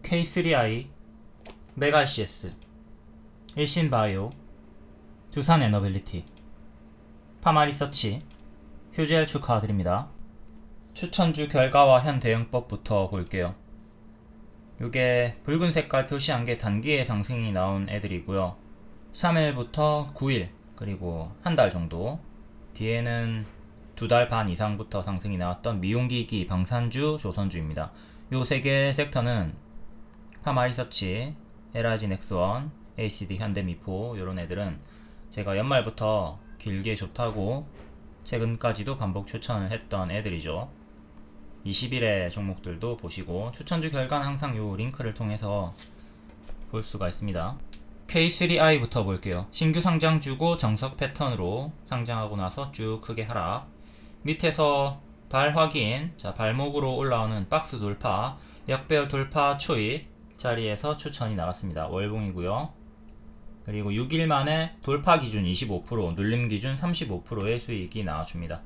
K3i, 메가CS, 일신바이오, 두산에너빌리티, 파마리서치, 휴젤 축하드립니다. 추천주 결과와 현 대응법부터 볼게요. 요게 붉은 색깔 표시한 게 단기에 상승이 나온 애들이고요. 3일부터 9일 그리고 한 달 정도 뒤에는 2달 반 이상부터 상승이 나왔던 미용기기, 방산주, 조선주입니다. 요 3개 섹터는 파마리서치, LIG 넥스원, ACD 현대미포 요런 애들은 제가 연말부터 길게 좋다고 최근까지도 반복 추천을 했던 애들이죠. 20일의 종목들도 보시고 추천주 결과는 항상 요 링크를 통해서 볼 수가 있습니다. K3i부터 볼게요. 신규 상장주고 정석 패턴으로 상장하고 나서 쭉 크게 하락, 밑에서 발 확인, 자 발목으로 올라오는 박스 돌파, 역배열 돌파 초입 자리에서 추천이 나왔습니다. 월봉이고요. 그리고 6일 만에 돌파 기준 25%, 눌림 기준 35%의 수익이 나와줍니다.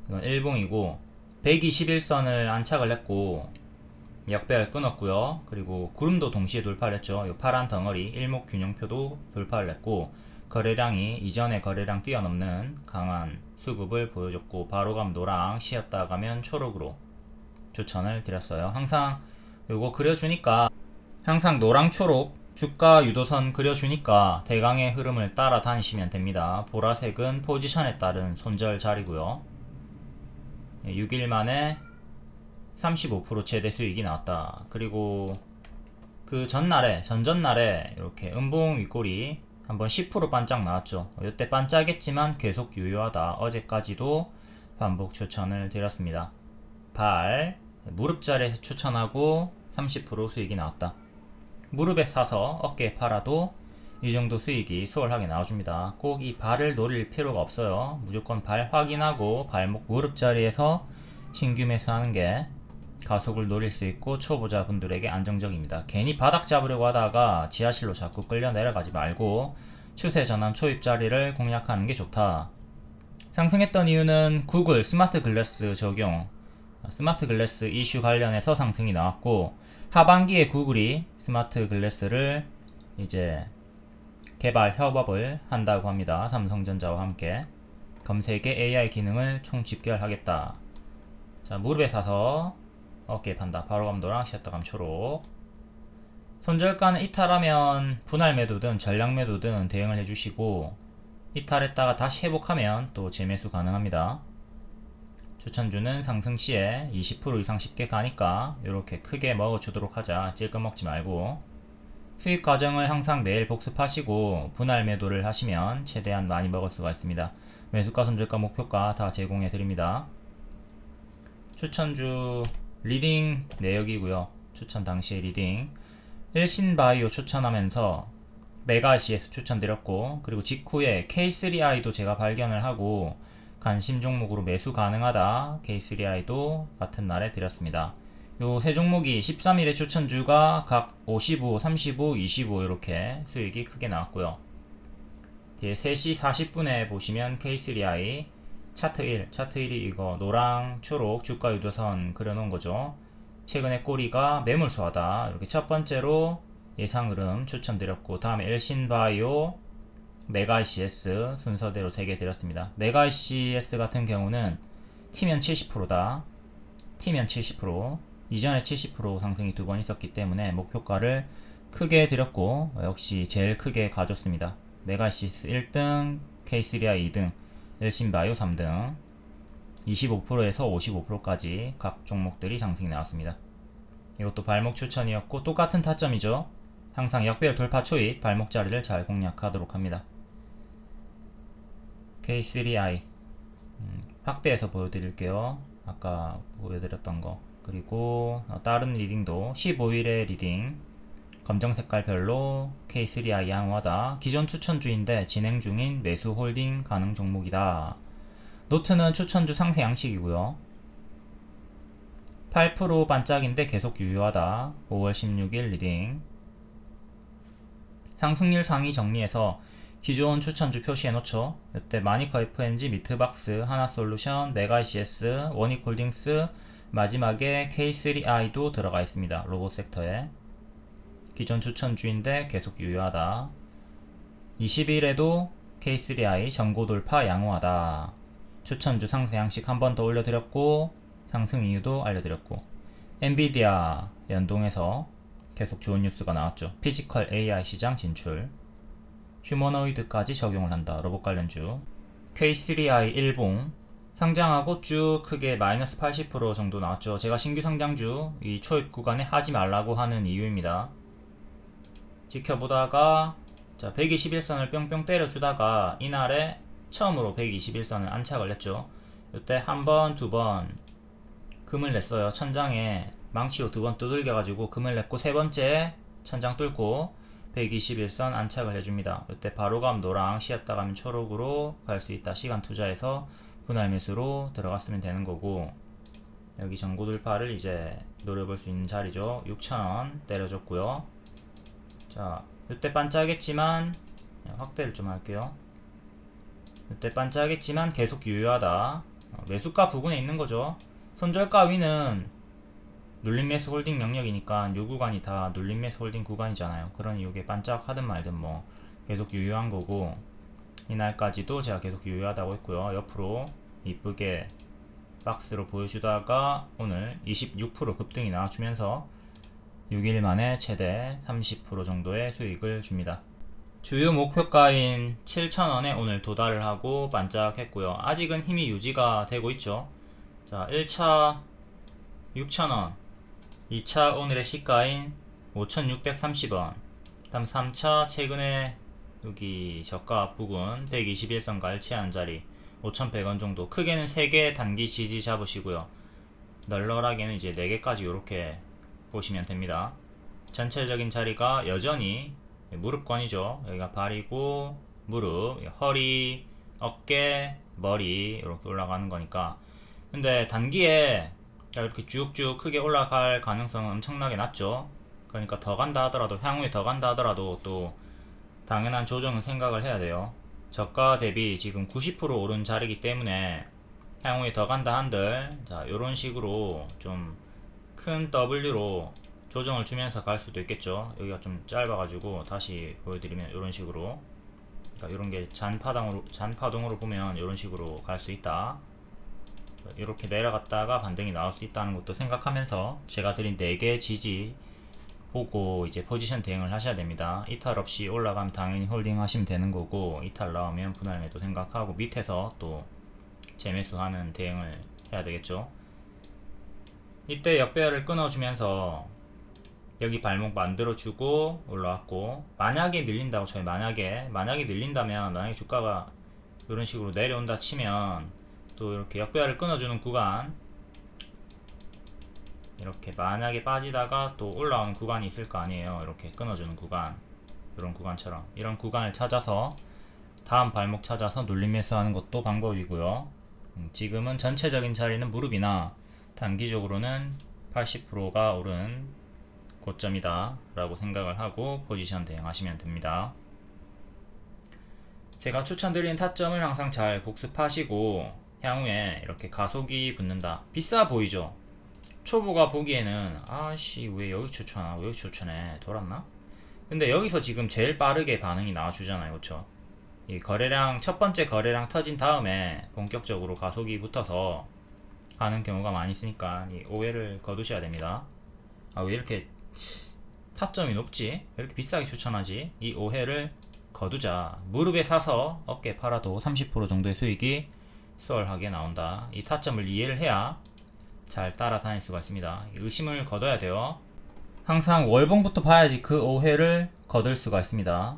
이건 일봉이고 121선을 안착을 했고 역배열 끊었고요. 그리고 구름도 동시에 돌파를 했죠. 이 파란 덩어리 일목균형표도 돌파를 했고 거래량이 이전의 거래량 뛰어넘는 강한 수급을 보여줬고 바로 가면 노랑, 쉬었다 가면 초록으로 추천을 드렸어요. 항상 요거 그려주니까 항상 노랑 초록 주가 유도선 그려주니까 대강의 흐름을 따라 다니시면 됩니다. 보라색은 포지션에 따른 손절 자리고요. 6일 만에 35% 최대 수익이 나왔다. 그리고 그 전날에 전전날에 이렇게 음봉 윗골이 한번 10% 반짝 나왔죠. 이때 반짝했지만 계속 유효하다. 어제까지도 반복 추천을 드렸습니다. 발 무릎 자리에서 추천하고 30% 수익이 나왔다. 무릎에 사서 어깨에 팔아도 이 정도 수익이 수월하게 나와줍니다. 꼭 이 발을 노릴 필요가 없어요. 무조건 발 확인하고 발목 무릎 자리에서 신규 매수하는 게 가속을 노릴 수 있고 초보자분들에게 안정적입니다. 괜히 바닥 잡으려고 하다가 지하실로 자꾸 끌려 내려가지 말고 추세 전환 초입 자리를 공략하는 게 좋다. 상승했던 이유는 구글 스마트 글래스 적용, 스마트 글래스 이슈 관련해서 상승이 나왔고 하반기에 구글이 스마트 글래스를 이제 개발 협업을 한다고 합니다. 삼성전자와 함께 검색에 AI 기능을 총 집결하겠다. 자, 무릎에 사서 어깨에 판다. 바로 가면 노랑, 쉬었다 가면 초록. 손절가는 이탈하면 분할 매도든 전량 매도든 대응을 해주시고 이탈했다가 다시 회복하면 또 재매수 가능합니다. 추천주는 상승 시에 20% 이상 쉽게 가니까 이렇게 크게 먹어주도록 하자. 찔끔 먹지 말고 수익 과정을 항상 매일 복습하시고 분할 매도를 하시면 최대한 많이 먹을 수가 있습니다. 매수가, 손절가, 목표가 다 제공해 드립니다. 추천주 리딩 내역이고요. 추천 당시의 리딩 일신바이오 추천하면서 메가CS 추천드렸고 그리고 직후에 K3i도 제가 발견을 하고 관심 종목으로 매수 가능하다. K3i도 같은 날에 드렸습니다. 요 세 종목이 13일의 추천주가 각 55, 35, 25 이렇게 수익이 크게 나왔고요. 뒤에 3시 40분에 보시면 K3i 차트 1, 차트 1이 이거 노랑, 초록 주가 유도선 그려놓은 거죠. 최근에 꼬리가 매물수하다. 이렇게 첫 번째로 예상 흐름 추천드렸고 다음에 일신바이오, 메가CS 순서대로 3개 드렸습니다. 메가CS 같은 경우는 T면 70%다. T면 70%, 이전에 70% 상승이 2번 있었기 때문에 목표가를 크게 드렸고 역시 제일 크게 가졌습니다. 메가CS 1등, K3i 2등, 일신바이오 3등, 25%에서 55%까지 각 종목들이 상승이 나왔습니다. 이것도 발목 추천이었고 똑같은 타점이죠. 항상 역배열 돌파 초입 발목 자리를 잘 공략하도록 합니다. K3i 확대해서 보여드릴게요. 아까 보여드렸던 거. 그리고 다른 리딩도 15일의 리딩 검정 색깔별로 K3i 양호하다. 기존 추천주인데 진행 중인 매수 홀딩 가능 종목이다. 노트는 추천주 상세 양식이고요. 8% 반짝인데 계속 유효하다. 5월 16일 리딩 상승률 상위 정리해서 기존 추천주 표시해 놓죠. 이때 마니커 FNG, 미트박스, 하나솔루션, 메가CS, 원익홀딩스, 마지막에 K3I도 들어가 있습니다. 로봇 섹터에. 기존 추천주인데 계속 유효하다. 20일에도 K3I 전고 돌파 양호하다. 추천주 상세 양식 한 번 더 올려드렸고 상승 이유도 알려드렸고 엔비디아 연동해서 계속 좋은 뉴스가 나왔죠. 피지컬 AI 시장 진출, 휴머노이드까지 적용을 한다. 로봇 관련주. K3I 일봉 상장하고 쭉 크게 마이너스 80% 정도 나왔죠. 제가 신규 상장주 이 초입 구간에 하지 말라고 하는 이유입니다. 지켜보다가 자 121선을 뿅뿅 때려주다가 이날에 처음으로 121선을 안착을 했죠. 이때 한 번, 두 번 금을 냈어요. 천장에 망치로 두 번 두들겨 가지고 금을 냈고, 세 번째 천장 뚫고 121선 안착을 해줍니다. 이때 바로감 노랑, 쉬었다 가면 초록으로 갈 수 있다. 시간 투자해서 분할 매수로 들어갔으면 되는 거고, 여기 전고 돌파를 이제 노려볼 수 있는 자리죠. 6,000원 때려줬고요. 자, 이때 반짝했지만 확대를 좀 할게요. 이때 반짝했지만 계속 유효하다. 매수가 부근에 있는 거죠. 손절가 위는 눌림 매수 홀딩 영역이니까 요 구간이 다 눌림 매수 홀딩 구간이잖아요. 그러니 요게 반짝하든 말든 뭐 계속 유효한 거고, 이날까지도 제가 계속 유효하다고 했고요. 옆으로 이쁘게 박스로 보여주다가 오늘 26% 급등이 나와주면서 6일 만에 최대 30% 정도의 수익을 줍니다. 주요 목표가인 7,000원에 오늘 도달을 하고 반짝했고요. 아직은 힘이 유지가 되고 있죠. 자, 1차 6,000원, 2차 오늘의 시가인 5,630원, 다음 3차 최근에 여기 저가 부근 121선과 일치하는 자리 5,100원 정도, 크게는 3개 단기 지지 잡으시고요. 널널하게는 이제 4개까지 이렇게 보시면 됩니다. 전체적인 자리가 여전히 무릎권이죠. 여기가 발이고 무릎, 허리, 어깨, 머리 이렇게 올라가는 거니까. 근데 단기에 이렇게 쭉쭉 크게 올라갈 가능성은 엄청나게 낮죠. 그러니까 더 간다 하더라도, 향후에 더 간다 하더라도 또 당연한 조정은 생각을 해야 돼요. 저가 대비 지금 90% 오른 자리이기 때문에 향후에 더 간다 한들, 자, 요런 식으로 좀 큰 W로 조정을 주면서 갈 수도 있겠죠. 여기가 좀 짧아가지고 다시 보여드리면 이런 식으로, 그러니까 이런 게 잔파동으로 보면 이런 식으로 갈 수 있다. 이렇게 내려갔다가 반등이 나올 수 있다는 것도 생각하면서 제가 드린 4개 지지 보고 이제 포지션 대응을 하셔야 됩니다. 이탈 없이 올라가면 당연히 홀딩 하시면 되는 거고, 이탈 나오면 분할 매도 생각하고 밑에서 또 재매수하는 대응을 해야 되겠죠. 이때 역배열을 끊어주면서 여기 발목 만들어주고 올라왔고, 만약에 밀린다고 쳐요. 만약에 밀린다면, 만약에 주가가 이런 식으로 내려온다 치면 또 이렇게 역배열을 끊어주는 구간, 이렇게 만약에 빠지다가 또 올라오는 구간이 있을 거 아니에요. 이렇게 끊어주는 구간, 이런 구간처럼 이런 구간을 찾아서 다음 발목 찾아서 눌림 매수하는 것도 방법이고요. 지금은 전체적인 자리는 무릎이나 단기적으로는 80%가 오른 고점이다 라고 생각을 하고 포지션 대응하시면 됩니다. 제가 추천드리는 타점을 항상 잘 복습하시고, 향후에 이렇게 가속이 붙는다, 비싸 보이죠. 초보가 보기에는 아씨 왜 여기 추천하, 왜 여기 추천해, 돌았나? 근데 여기서 지금 제일 빠르게 반응이 나와주잖아요. 그쵸? 이 거래량, 첫 번째 거래량 터진 다음에 본격적으로 가속이 붙어서 가는 경우가 많이 있으니까 이 오해를 거두셔야 됩니다. 아, 왜 이렇게 타점이 높지? 왜 이렇게 비싸게 추천하지? 이 오해를 거두자. 무릎에 사서 어깨에 팔아도 30% 정도의 수익이 수월하게 나온다. 이 타점을 이해를 해야 잘 따라다닐 수가 있습니다. 의심을 거둬야 돼요. 항상 월봉부터 봐야지 그 오해를 거둘 수가 있습니다.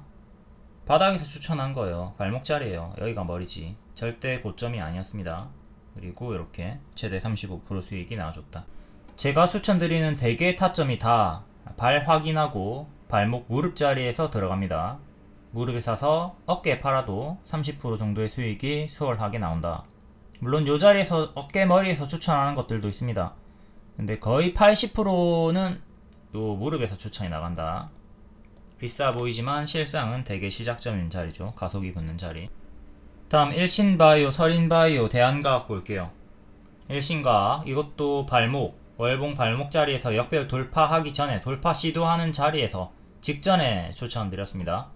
바닥에서 추천한 거예요. 발목 자리예요. 여기가 머리지. 절대 고점이 아니었습니다. 그리고 이렇게 최대 35% 수익이 나와줬다. 제가 추천드리는 대개의 타점이 다 발 확인하고 발목 무릎 자리에서 들어갑니다. 무릎에 사서 어깨에 팔아도 30% 정도의 수익이 수월하게 나온다. 물론 요 자리에서 어깨 머리에서 추천하는 것들도 있습니다. 근데 거의 80%는 요 무릎에서 추천이 나간다. 비싸 보이지만 실상은 대개 시작점인 자리죠. 가속이 붙는 자리. 다음 일신바이오, 서린바이오, 대한과학 볼게요. 일신가 이것도 발목 월봉 발목 자리에서 역배열 돌파하기 전에 돌파 시도하는 자리에서 직전에 추천드렸습니다.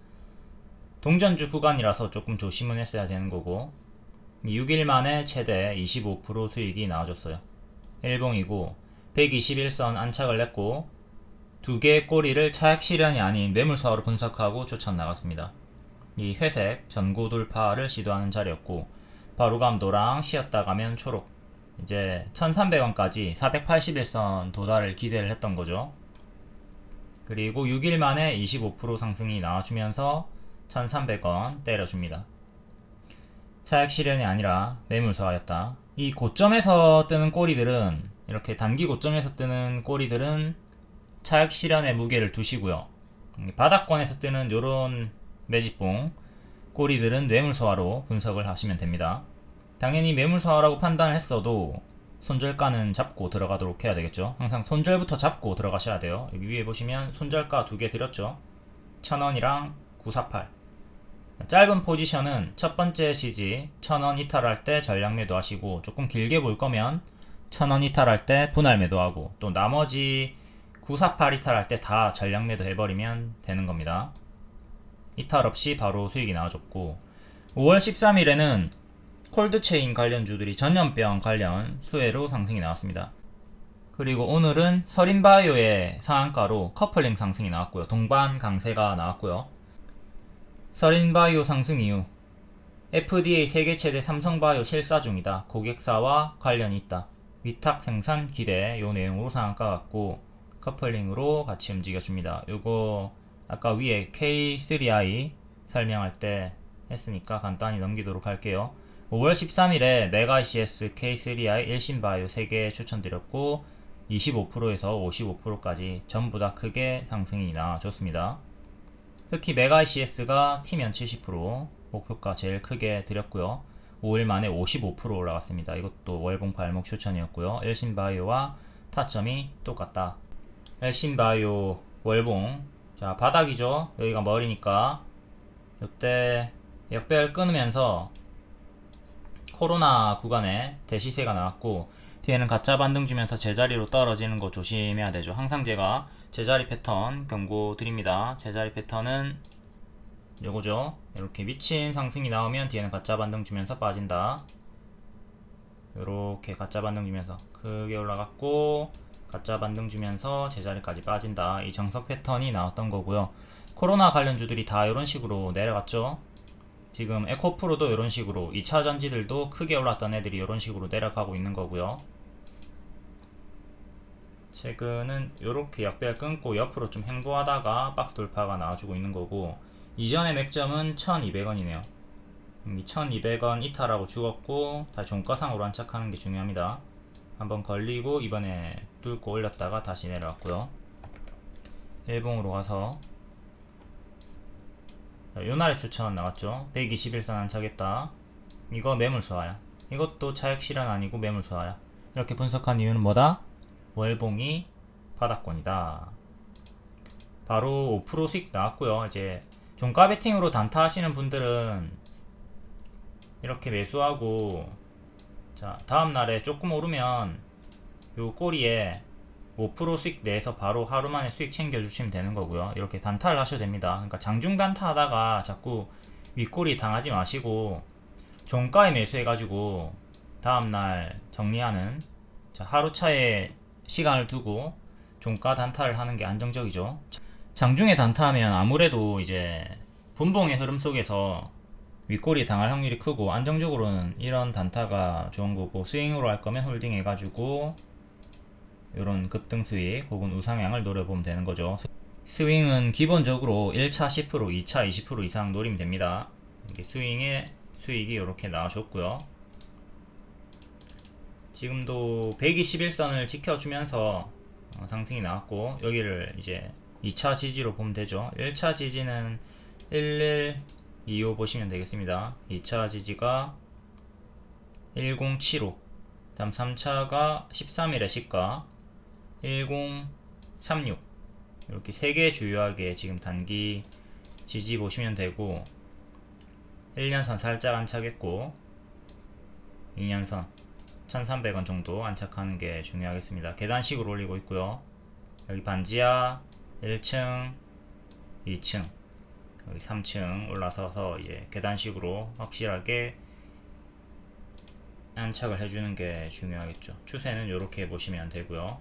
동전주 구간이라서 조금 조심은 했어야 되는 거고 6일 만에 최대 25% 수익이 나와줬어요. 일봉이고 121선 안착을 냈고 두 개의 꼬리를 차익 실현이 아닌 매물사로 분석하고 추천 나갔습니다. 이 회색 전고 돌파를 시도하는 자리였고 바로감 노랑 쉬었다 가면 초록 이제 1300원까지 481선 도달을 기대를 했던 거죠. 그리고 6일 만에 25% 상승이 나와주면서 1300원 때려줍니다. 차익 실현이 아니라 매물사였다. 이 고점에서 뜨는 꼬리들은 이렇게 단기 고점에서 뜨는 꼬리들은 차익 실현의 무게를 두시고요. 바닥권에서 뜨는 요런 매집봉 꼬리들은 매물소화로 분석을 하시면 됩니다. 당연히 매물소화라고 판단을 했어도 손절가는 잡고 들어가도록 해야 되겠죠. 항상 손절부터 잡고 들어가셔야 돼요. 여기 위에 보시면 손절가 두 개 드렸죠. 1000원이랑 948. 짧은 포지션은 첫 번째 시지 1000원 이탈할 때 전량 매도하시고 조금 길게 볼 거면 1000원 이탈할 때 분할 매도하고 또 나머지 948 이탈할 때 다 전량 매도 해버리면 되는 겁니다. 이탈 없이 바로 수익이 나와줬고 5월 13일에는 콜드체인 관련주들이 전염병 관련 수혜로 상승이 나왔습니다. 그리고 오늘은 서린바이오의 상한가로 커플링 상승이 나왔고요. 동반 강세가 나왔고요. 서린바이오 상승 이후 FDA 세계 최대 삼성바이오 실사 중이다. 고객사와 관련이 있다. 위탁 생산 기대 요 내용으로 상한가 같고 커플링으로 같이 움직여줍니다. 요거 아까 위에 K3i 설명할 때 했으니까 간단히 넘기도록 할게요. 5월 13일에 메가CS, K3i, 일신바이오 3개 추천드렸고 25%에서 55%까지 전부 다 크게 상승이 나와줬습니다. 특히 메가CS가 T면 70% 목표가 제일 크게 드렸고요. 5일 만에 55% 올라갔습니다. 이것도 월봉 발목 추천이었고요. 일신바이오와 타점이 똑같다. 일신바이오 월봉 자 바닥이죠. 여기가 머리니까 이때 역배열 끊으면서 코로나 구간에 대시세가 나왔고 뒤에는 가짜 반등 주면서 제자리로 떨어지는 거 조심해야 되죠. 항상 제가 제자리 패턴 경고 드립니다. 제자리 패턴은 요거죠. 이렇게 미친 상승이 나오면 뒤에는 가짜 반등 주면서 빠진다. 요렇게 가짜 반등 주면서 크게 올라갔고 가짜 반등 주면서 제자리까지 빠진다. 이 정석 패턴이 나왔던 거고요. 코로나 관련주들이 다 이런 식으로 내려갔죠. 지금 에코프로도 이런 식으로 2차 전지들도 크게 올랐던 애들이 이런 식으로 내려가고 있는 거고요. 최근은 이렇게 역배열 끊고 옆으로 좀 횡보하다가 박스 돌파가 나와주고 있는 거고 이전의 맥점은 1200원이네요. 이 1200원 이탈하고 죽었고 다시 종가상으로 안착하는 게 중요합니다. 한번 걸리고 이번에 뚫고 올렸다가 다시 내려왔고요. 일봉으로 가서 요날의 추천 나왔죠. 121선 안착했다. 이거 매물소화야. 이것도 차익 실현 아니고 매물소화야. 이렇게 분석한 이유는 뭐다? 월봉이 바닥권이다. 바로 5% 수익 나왔고요. 이제 종가 베팅으로 단타 하시는 분들은 이렇게 매수하고 자 다음날에 조금 오르면 요 꼬리에 5% 수익 내서 바로 하루 만에 수익 챙겨주시면 되는 거고요. 이렇게 단타를 하셔도 됩니다. 그러니까 장중 단타 하다가 자꾸 윗꼬리 당하지 마시고 종가에 매수해가지고 다음날 정리하는 자 하루 차에 시간을 두고 종가 단타를 하는 게 안정적이죠. 장중에 단타하면 아무래도 이제 분봉의 흐름 속에서 윗꼬리 당할 확률이 크고 안정적으로는 이런 단타가 좋은 거고 스윙으로 할 거면 홀딩 해가지고 이런 급등 수익 혹은 우상향을 노려보면 되는 거죠. 스윙은 기본적으로 1차 10%, 2차 20% 이상 노리면 됩니다. 이게 스윙의 수익이 이렇게 나와줬고요. 지금도 121선을 지켜주면서 상승이 나왔고 여기를 이제 2차 지지로 보면 되죠. 1차 지지는 1125 보시면 되겠습니다. 2차 지지가 1075 다음 3차가 13일의 시가 1036 이렇게 3개 주요하게 지금 단기 지지 보시면 되고 1년선 살짝 안착했고 2년선 1300원 정도 안착하는 게 중요하겠습니다. 계단식으로 올리고 있고요. 여기 반지하 1층, 2층, 여기 3층 올라서서 이제 계단식으로 확실하게 안착을 해주는 게 중요하겠죠. 추세는 이렇게 보시면 되고요.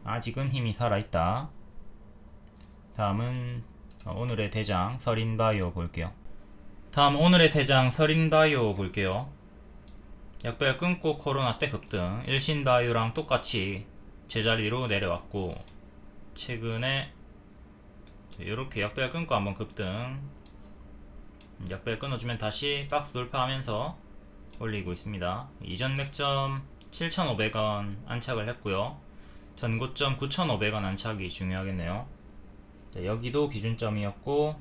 아직은 힘이 살아있다. 다음은 오늘의 대장 서린바이오 볼게요. 다음 오늘의 대장 서린바이오 볼게요. 약별 끊고 코로나 때 급등. 일신바이오랑 똑같이 제자리로 내려왔고, 최근에 이렇게 약별 끊고 한번 급등, 약별 끊어주면 다시 박스 돌파하면서 올리고 있습니다. 이전 맥점 7,500원 안착을 했고요. 전고점 9,500원 안착이 중요하겠네요. 여기도 기준점이었고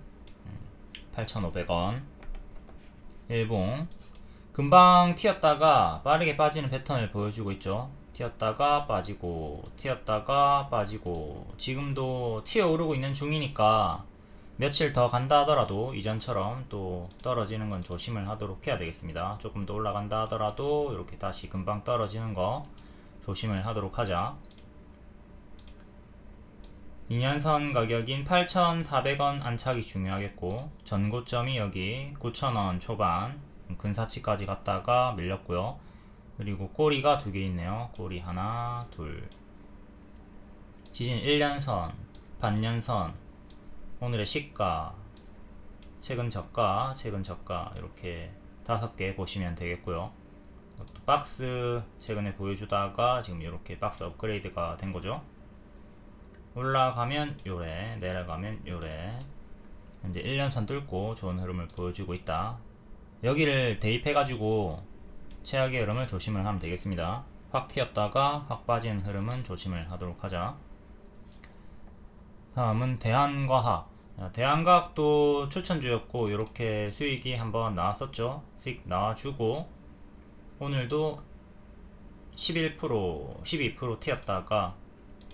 8,500원. 일봉 금방 튀었다가 빠르게 빠지는 패턴을 보여주고 있죠. 튀었다가 빠지고 튀었다가 빠지고, 지금도 튀어오르고 있는 중이니까 며칠 더 간다 하더라도 이전처럼 또 떨어지는 건 조심을 하도록 해야 되겠습니다. 조금 더 올라간다 하더라도 이렇게 다시 금방 떨어지는 거 조심을 하도록 하자. 2년선 가격인 8,400원 안착이 중요하겠고, 전고점이 여기 9,000원 초반 근사치까지 갔다가 밀렸고요. 그리고 꼬리가 두 개 있네요. 꼬리 하나, 둘. 지진 1년선, 반년선, 오늘의 시가, 최근 저가, 최근 저가, 이렇게 5개 보시면 되겠고요. 또 박스 최근에 보여주다가 지금 이렇게 박스 업그레이드가 된 거죠. 올라가면 요래, 내려가면 요래. 현재 1년선 뚫고 좋은 흐름을 보여주고 있다. 여기를 대입해가지고 최악의 흐름을 조심을 하면 되겠습니다. 확 튀었다가 확 빠지는 흐름은 조심을 하도록 하자. 다음은 대한과학. 대한과학도 추천주였고 이렇게 수익이 한번 나왔었죠. 수익 나와주고 오늘도 11%, 12% 튀었다가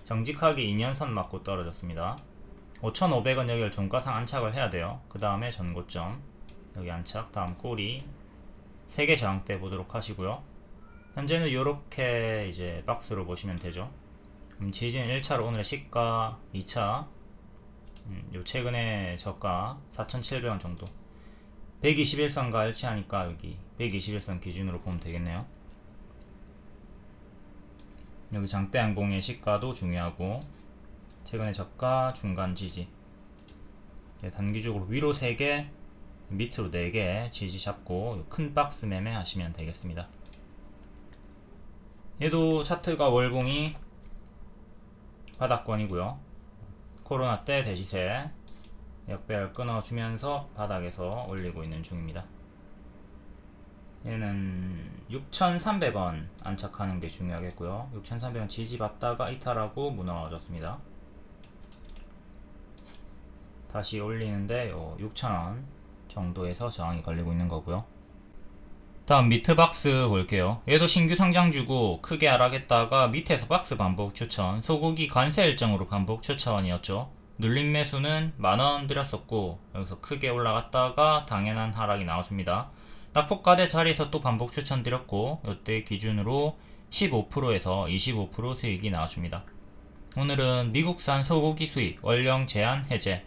정직하게 2년선 맞고 떨어졌습니다. 5,500원 여기를 종가상 안착을 해야 돼요. 그 다음에 전고점 여기 안착, 다음 꼬리 3개 저항대 보도록 하시고요. 현재는 이렇게 이제 박스로 보시면 되죠. 지진 1차로 오늘의 시가, 2차 요 최근에 저가 4,700원 정도, 121선과 일치하니까 여기 121선 기준으로 보면 되겠네요. 여기 장대 양봉의 시가도 중요하고, 최근에 저가, 중간 지지, 단기적으로 위로 3개, 밑으로 4개 지지 잡고 큰 박스 매매 하시면 되겠습니다. 얘도 차트가 월봉이 바닥권이고요. 코로나 때 대시세 역배열 끊어주면서 바닥에서 올리고 있는 중입니다. 얘는 6,300원 안착하는 게 중요하겠고요. 6,300원 지지받다가 이탈하고 무너졌습니다. 다시 올리는데 6,000원 정도에서 저항이 걸리고 있는 거고요. 다음 미트박스 볼게요. 얘도 신규 상장주고 크게 하락했다가 밑에서 박스 반복 추천, 소고기 관세 일정으로 반복 추천이었죠. 눌림 매수는 만원 드렸었고 여기서 크게 올라갔다가 당연한 하락이 나왔습니다. 낙폭가대 자리에서 또 반복 추천 드렸고 이때 기준으로 15%에서 25% 수익이 나왔습니다. 오늘은 미국산 소고기 수입 원령 제한 해제,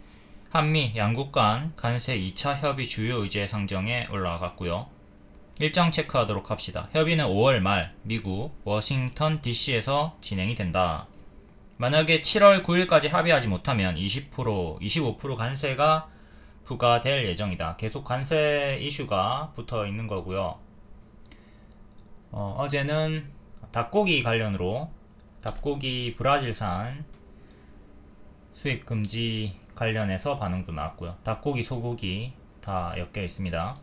한미 양국 간 관세 2차 협의 주요 의제 상정에 올라갔고요. 일정 체크하도록 합시다. 협의는 5월 말 미국 워싱턴 DC에서 진행이 된다. 만약에 7월 9일까지 합의하지 못하면 20%, 25% 관세가 부과될 예정이다. 계속 관세 이슈가 붙어 있는 거고요. 어제는 닭고기 관련으로 닭고기 브라질산 수입 금지 관련해서 반응도 나왔고요. 닭고기, 소고기 다 엮여 있습니다.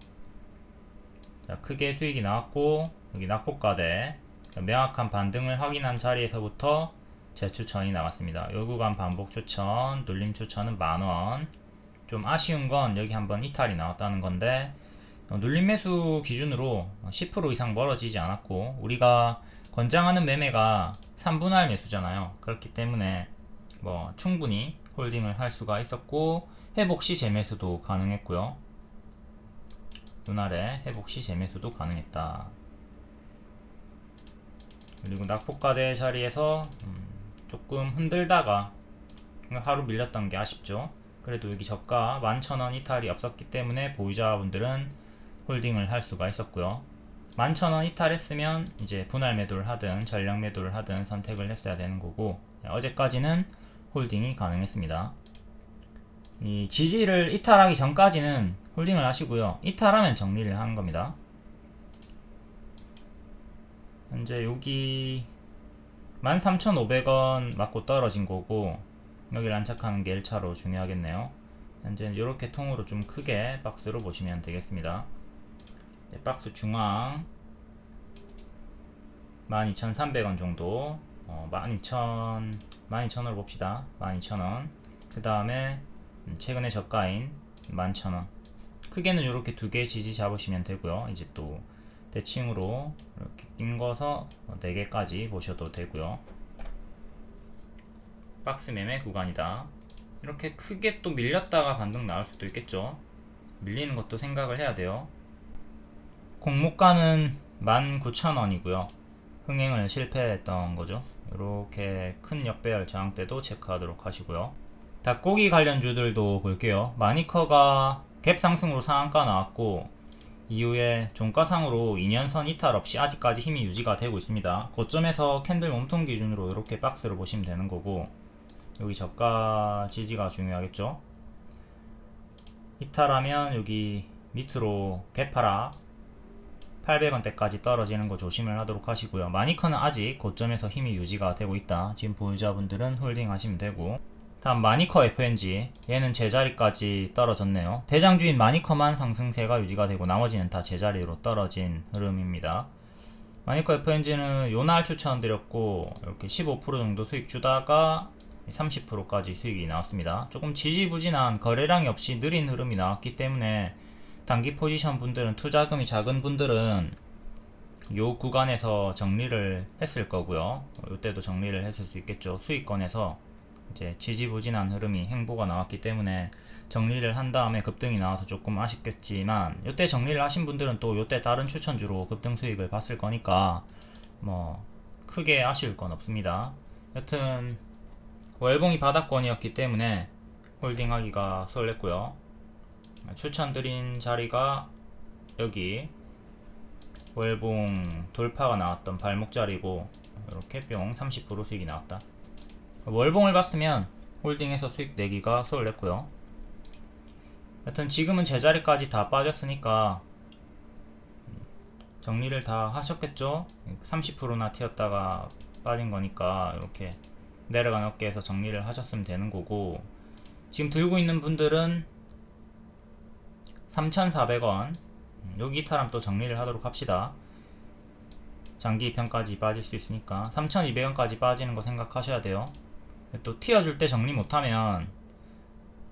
자, 크게 수익이 나왔고 여기 낙폭가대 명확한 반등을 확인한 자리에서부터 재추천이 나왔습니다. 요 구간 반복 추천, 눌림 추천은 만원. 좀 아쉬운 건 여기 한번 이탈이 나왔다는 건데 눌림 매수 기준으로 10% 이상 멀어지지 않았고 우리가 권장하는 매매가 3분할 매수잖아요. 그렇기 때문에 뭐 충분히 홀딩을 할 수가 있었고 회복 시 재매수도 가능했고요. 분할에 회복 시 재매수도 가능했다. 그리고 낙폭과대 자리에서 조금 흔들다가 하루 밀렸던 게 아쉽죠. 그래도 여기 저가 11,000원 이탈이 없었기 때문에 보유자분들은 홀딩을 할 수가 있었고요. 11,000원 이탈했으면 이제 분할 매도를 하든 전량 매도를 하든 선택을 했어야 되는 거고, 어제까지는 홀딩이 가능했습니다. 이 지지를 이탈하기 전까지는 홀딩을 하시고요. 이탈하면 정리를 하는 겁니다. 현재 여기 13,500원 맞고 떨어진 거고, 여기를 안착하는 게 1차로 중요하겠네요. 현재 이렇게 통으로 좀 크게 박스로 보시면 되겠습니다. 네, 박스 중앙 12,300원 정도, 12,000원으로 봅시다. 12,000원. 그 다음에 최근에 저가인 11,000원. 크게는 이렇게 두 개 지지 잡으시면 되고요. 이제 또 대칭으로 이렇게 낀거서 4개까지 보셔도 되고요. 박스 매매 구간이다. 이렇게 크게 또 밀렸다가 반등 나올 수도 있겠죠. 밀리는 것도 생각을 해야 돼요. 공모가는 19,000원이고요. 흥행을 실패했던 거죠. 이렇게 큰 역배열 저항대도 체크하도록 하시고요. 닭고기 관련주들도 볼게요. 마니커가 갭 상승으로 상한가 나왔고, 이후에 종가상으로 2년선 이탈 없이 아직까지 힘이 유지가 되고 있습니다. 고점에서 캔들 몸통 기준으로 이렇게 박스를 보시면 되는 거고, 여기 저가 지지가 중요하겠죠. 이탈하면 여기 밑으로 갭하락 800원대까지 떨어지는 거 조심을 하도록 하시고요. 마니커는 아직 고점에서 힘이 유지가 되고 있다. 지금 보유자분들은 홀딩 하시면 되고, 다음 마니커 FNG, 얘는 제자리까지 떨어졌네요. 대장주인 마니커만 상승세가 유지가 되고 나머지는 다 제자리로 떨어진 흐름입니다. 마니커 FNG는 요날 추천드렸고, 이렇게 15% 정도 수익 주다가 30%까지 수익이 나왔습니다. 조금 지지부진한 거래량이 없이 느린 흐름이 나왔기 때문에 단기 포지션 분들은, 투자금이 작은 분들은 요 구간에서 정리를 했을 거고요. 이때도 정리를 했을 수 있겠죠. 수익권에서 이제 지지부진한 흐름이 행보가 나왔기 때문에 정리를 한 다음에 급등이 나와서 조금 아쉽겠지만, 이때 정리를 하신 분들은 또 이때 다른 추천주로 급등 수익을 봤을 거니까 뭐 크게 아쉬울 건 없습니다. 여튼 월봉이 바닥권이었기 때문에 홀딩하기가 수월했고요. 추천드린 자리가 여기 월봉 돌파가 나왔던 발목 자리고, 이렇게 뿅 30% 수익이 나왔다. 월봉을 봤으면 홀딩해서 수익 내기가 수월했고요. 여튼 지금은 제자리까지 다 빠졌으니까 정리를 다 하셨겠죠. 30%나 튀었다가 빠진 거니까 이렇게 내려간 어깨에서 정리를 하셨으면 되는 거고, 지금 들고 있는 분들은 3,400원 여기 이탈하면 또 정리를 하도록 합시다. 장기 입현까지 빠질 수 있으니까 3,200원까지 빠지는 거 생각하셔야 돼요. 또 튀어줄 때 정리 못하면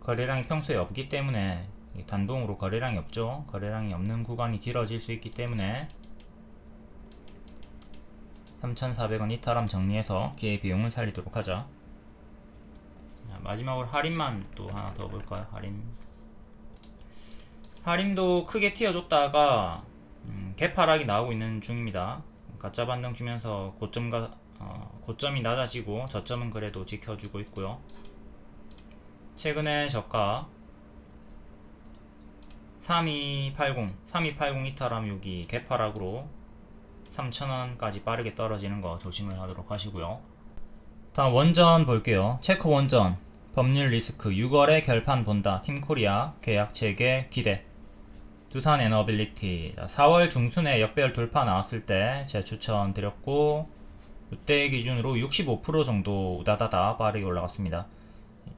거래량이 평소에 없기 때문에, 단봉으로 거래량이 없죠. 거래량이 없는 구간이 길어질 수 있기 때문에 3,400원 이탈함 정리해서 기회비용을 살리도록 하자. 자, 마지막으로 할인만 또 하나 더 볼까요? 할인도 크게 튀어줬다가 개파락이 나오고 있는 중입니다. 가짜 반등 주면서 고점이 낮아지고 저점은 그래도 지켜주고 있고요. 최근에 저가 3280 이탈함 여기 개파락으로 3,000원까지 빠르게 떨어지는 거 조심을 하도록 하시고요. 다음 원전 볼게요. 체코 원전 법률 리스크 6월에 결판 본다. 팀코리아 계약 체계 기대. 두산 에너빌리티 4월 중순에 역배열 돌파 나왔을 때 제 추천 드렸고, 이때 기준으로 65% 정도 우다다다 빠르게 올라갔습니다.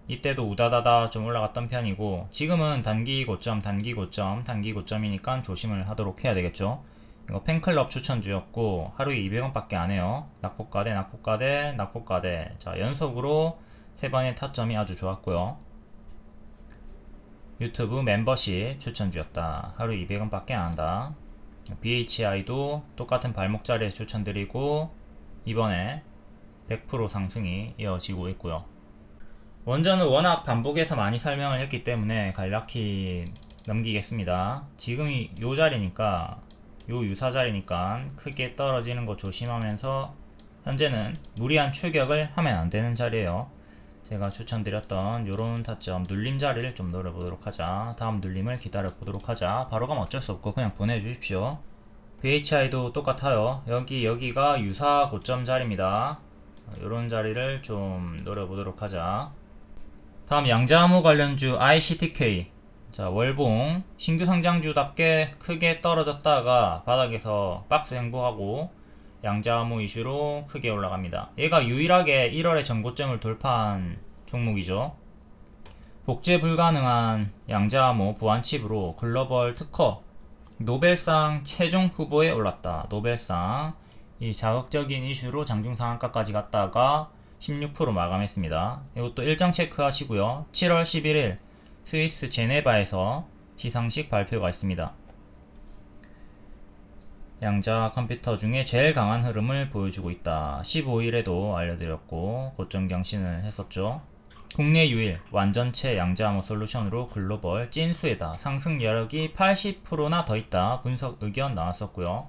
이때도 우다다다 좀 올라갔던 편이고, 지금은 단기 고점이니까 조심을 하도록 해야 되겠죠. 이거 팬클럽 추천주였고 하루에 200원밖에 안 해요. 낙폭과대. 자, 연속으로 3번의 타점이 아주 좋았고요. 유튜브 멤버십 추천주였다. 하루에 200원밖에 안 한다. BHI도 똑같은 발목 자리에 추천드리고, 이번에 100% 상승이 이어지고 있고요. 원전은 워낙 반복해서 많이 설명을 했기 때문에 간략히 넘기겠습니다. 지금이 요 자리니까, 요 유사 자리니까 크게 떨어지는 거 조심하면서 현재는 무리한 추격을 하면 안 되는 자리예요. 제가 추천드렸던 요런 타점 눌림 자리를 좀 노려보도록 하자. 다음 눌림을 기다려 보도록 하자. 바로 가면 어쩔 수 없고 그냥 보내주십시오. BHI도 똑같아요. 여기가 유사 고점 자리입니다. 요런 자리를 좀 노려보도록 하자. 다음 양자암호 관련주 ICTK. 자, 월봉 신규 상장주답게 크게 떨어졌다가 바닥에서 박스 행보하고 양자암호 이슈로 크게 올라갑니다. 얘가 유일하게 1월에 전고점을 돌파한 종목이죠. 복제 불가능한 양자암호 보안칩으로 글로벌 특허 노벨상 최종 후보에 올랐다. 노벨상 이 자극적인 이슈로 장중 상한가까지 갔다가 16% 마감했습니다. 이것도 일정 체크하시고요. 7월 11일 스위스 제네바에서 시상식 발표가 있습니다. 양자 컴퓨터 중에 제일 강한 흐름을 보여주고 있다. 15일에도 알려드렸고 고점 경신을 했었죠. 국내 유일 완전체 양자암호 솔루션으로 글로벌 찐수에다 상승 여력이 80%나 더 있다. 분석 의견 나왔었고요.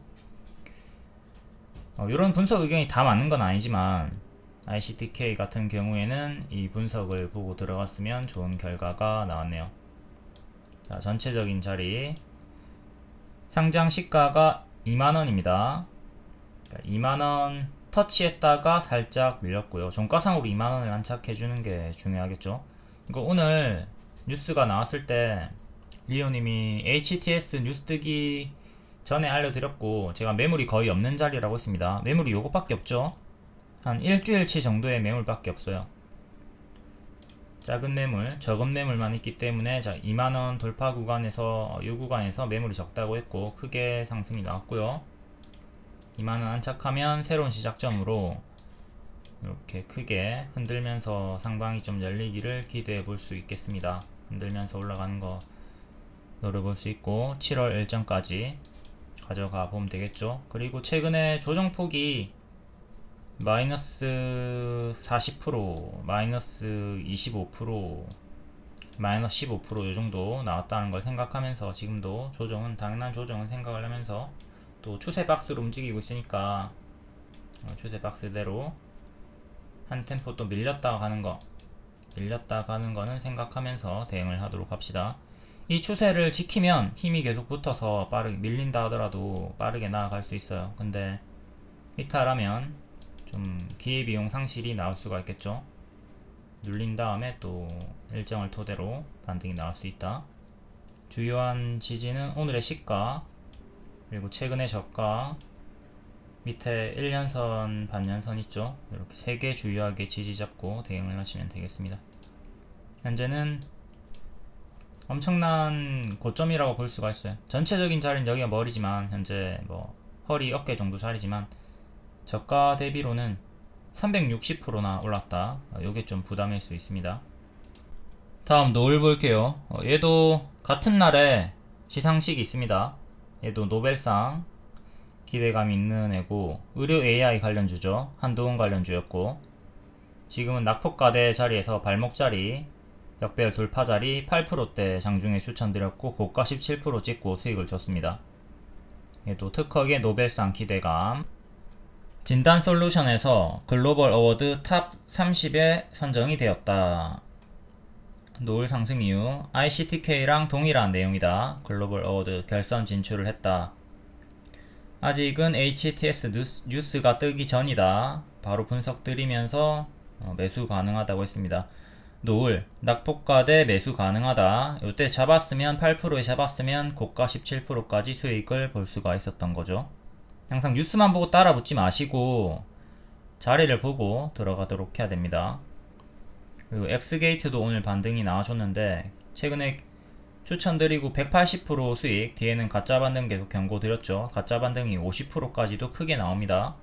이런 분석 의견이 다 맞는 건 아니지만 ICTK 같은 경우에는 이 분석을 보고 들어갔으면 좋은 결과가 나왔네요. 자, 전체적인 자리 상장 시가가 2만원입니다. 2만원 터치했다가 살짝 밀렸고요. 종가상으로 2만원을 안착해주는 게 중요하겠죠. 이거 오늘 뉴스가 나왔을 때 리오님이 HTS 뉴스 뜨기 전에 알려드렸고 제가 매물이 거의 없는 자리라고 했습니다. 매물이 요것밖에 없죠. 한 일주일치 정도의 매물밖에 없어요. 작은 매물, 적은 매물만 있기 때문에 자 2만원 돌파 구간에서 이 구간에서 매물이 적다고 했고 크게 상승이 나왔고요. 2만원 안착하면 새로운 시작점으로 이렇게 크게 흔들면서 상방이 좀 열리기를 기대해 볼 수 있겠습니다. 흔들면서 올라가는 거 노려볼 수 있고 7월 일정까지 가져가 보면 되겠죠. 그리고 최근에 조정폭이 마이너스 40%, 마이너스 25%, 마이너스 15% 요정도 나왔다는 걸 생각하면서 지금도 조정은 당연한 조정은 생각을 하면서 또 추세 박스로 움직이고 있으니까 추세 박스대로 한 템포 또 밀렸다 가는 거는 생각하면서 대응을 하도록 합시다. 이 추세를 지키면 힘이 계속 붙어서 빠르게 밀린다 하더라도 빠르게 나아갈 수 있어요. 근데 이탈하면 좀 기회비용 상실이 나올 수가 있겠죠. 눌린 다음에 또 일정을 토대로 반등이 나올 수 있다. 주요한 지지는 오늘의 시가 그리고 최근의 저가 밑에 1년선 반년선 있죠. 이렇게 3개 주요하게 지지 잡고 대응을 하시면 되겠습니다. 현재는 엄청난 고점이라고 볼 수가 있어요. 전체적인 자리는 여기가 머리지만 현재 뭐 허리 어깨 정도 자리지만 저가 대비로는 360%나 올랐다. 요게 좀 부담일 수 있습니다. 다음 노을 볼게요. 얘도 같은 날에 시상식이 있습니다. 얘도 노벨상 기대감 있는 애고 의료 AI 관련주죠. 한도훈 관련주였고 지금은 낙폭가대 자리에서 발목 자리 역배열 돌파 자리 8%대 장중에 추천드렸고 고가 17% 찍고 수익을 줬습니다. 얘도 특허계 노벨상 기대감 진단솔루션에서 글로벌 어워드 탑 30에 선정이 되었다. 노을 상승 이후 ICTK랑 동일한 내용이다. 글로벌 어워드 결선 진출을 했다. 아직은 HTS 뉴스가 뜨기 전이다. 바로 분석 드리면서 매수 가능하다고 했습니다. 노을 낙폭가대 매수 가능하다. 이때 잡았으면 8%에 잡았으면 고가 17%까지 수익을 볼 수가 있었던 거죠. 항상 뉴스만 보고 따라 붙지 마시고 자리를 보고 들어가도록 해야 됩니다. 그리고 엑스게이트도 오늘 반등이 나와줬는데 최근에 추천드리고 180% 수익 뒤에는 가짜 반등 계속 경고 드렸죠. 가짜 반등이 50%까지도 크게 나옵니다.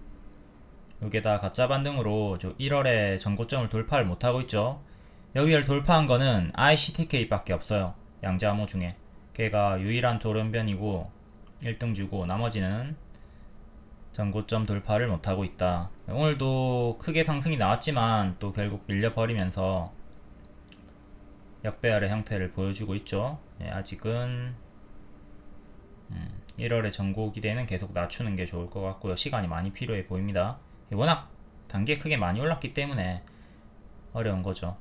이게 다 가짜 반등으로 1월에 전고점을 돌파를 못하고 있죠. 여기를 돌파한 거는 ICTK 밖에 없어요. 양자암호 중에 걔가 유일한 돌연변이고 1등주고 나머지는 전고점 돌파를 못하고 있다. 오늘도 크게 상승이 나왔지만 또 결국 밀려버리면서 역배열의 형태를 보여주고 있죠. 아직은 1월의 전고 기대는 계속 낮추는 게 좋을 것 같고요. 시간이 많이 필요해 보입니다. 워낙 단계 크게 많이 올랐기 때문에 어려운 거죠.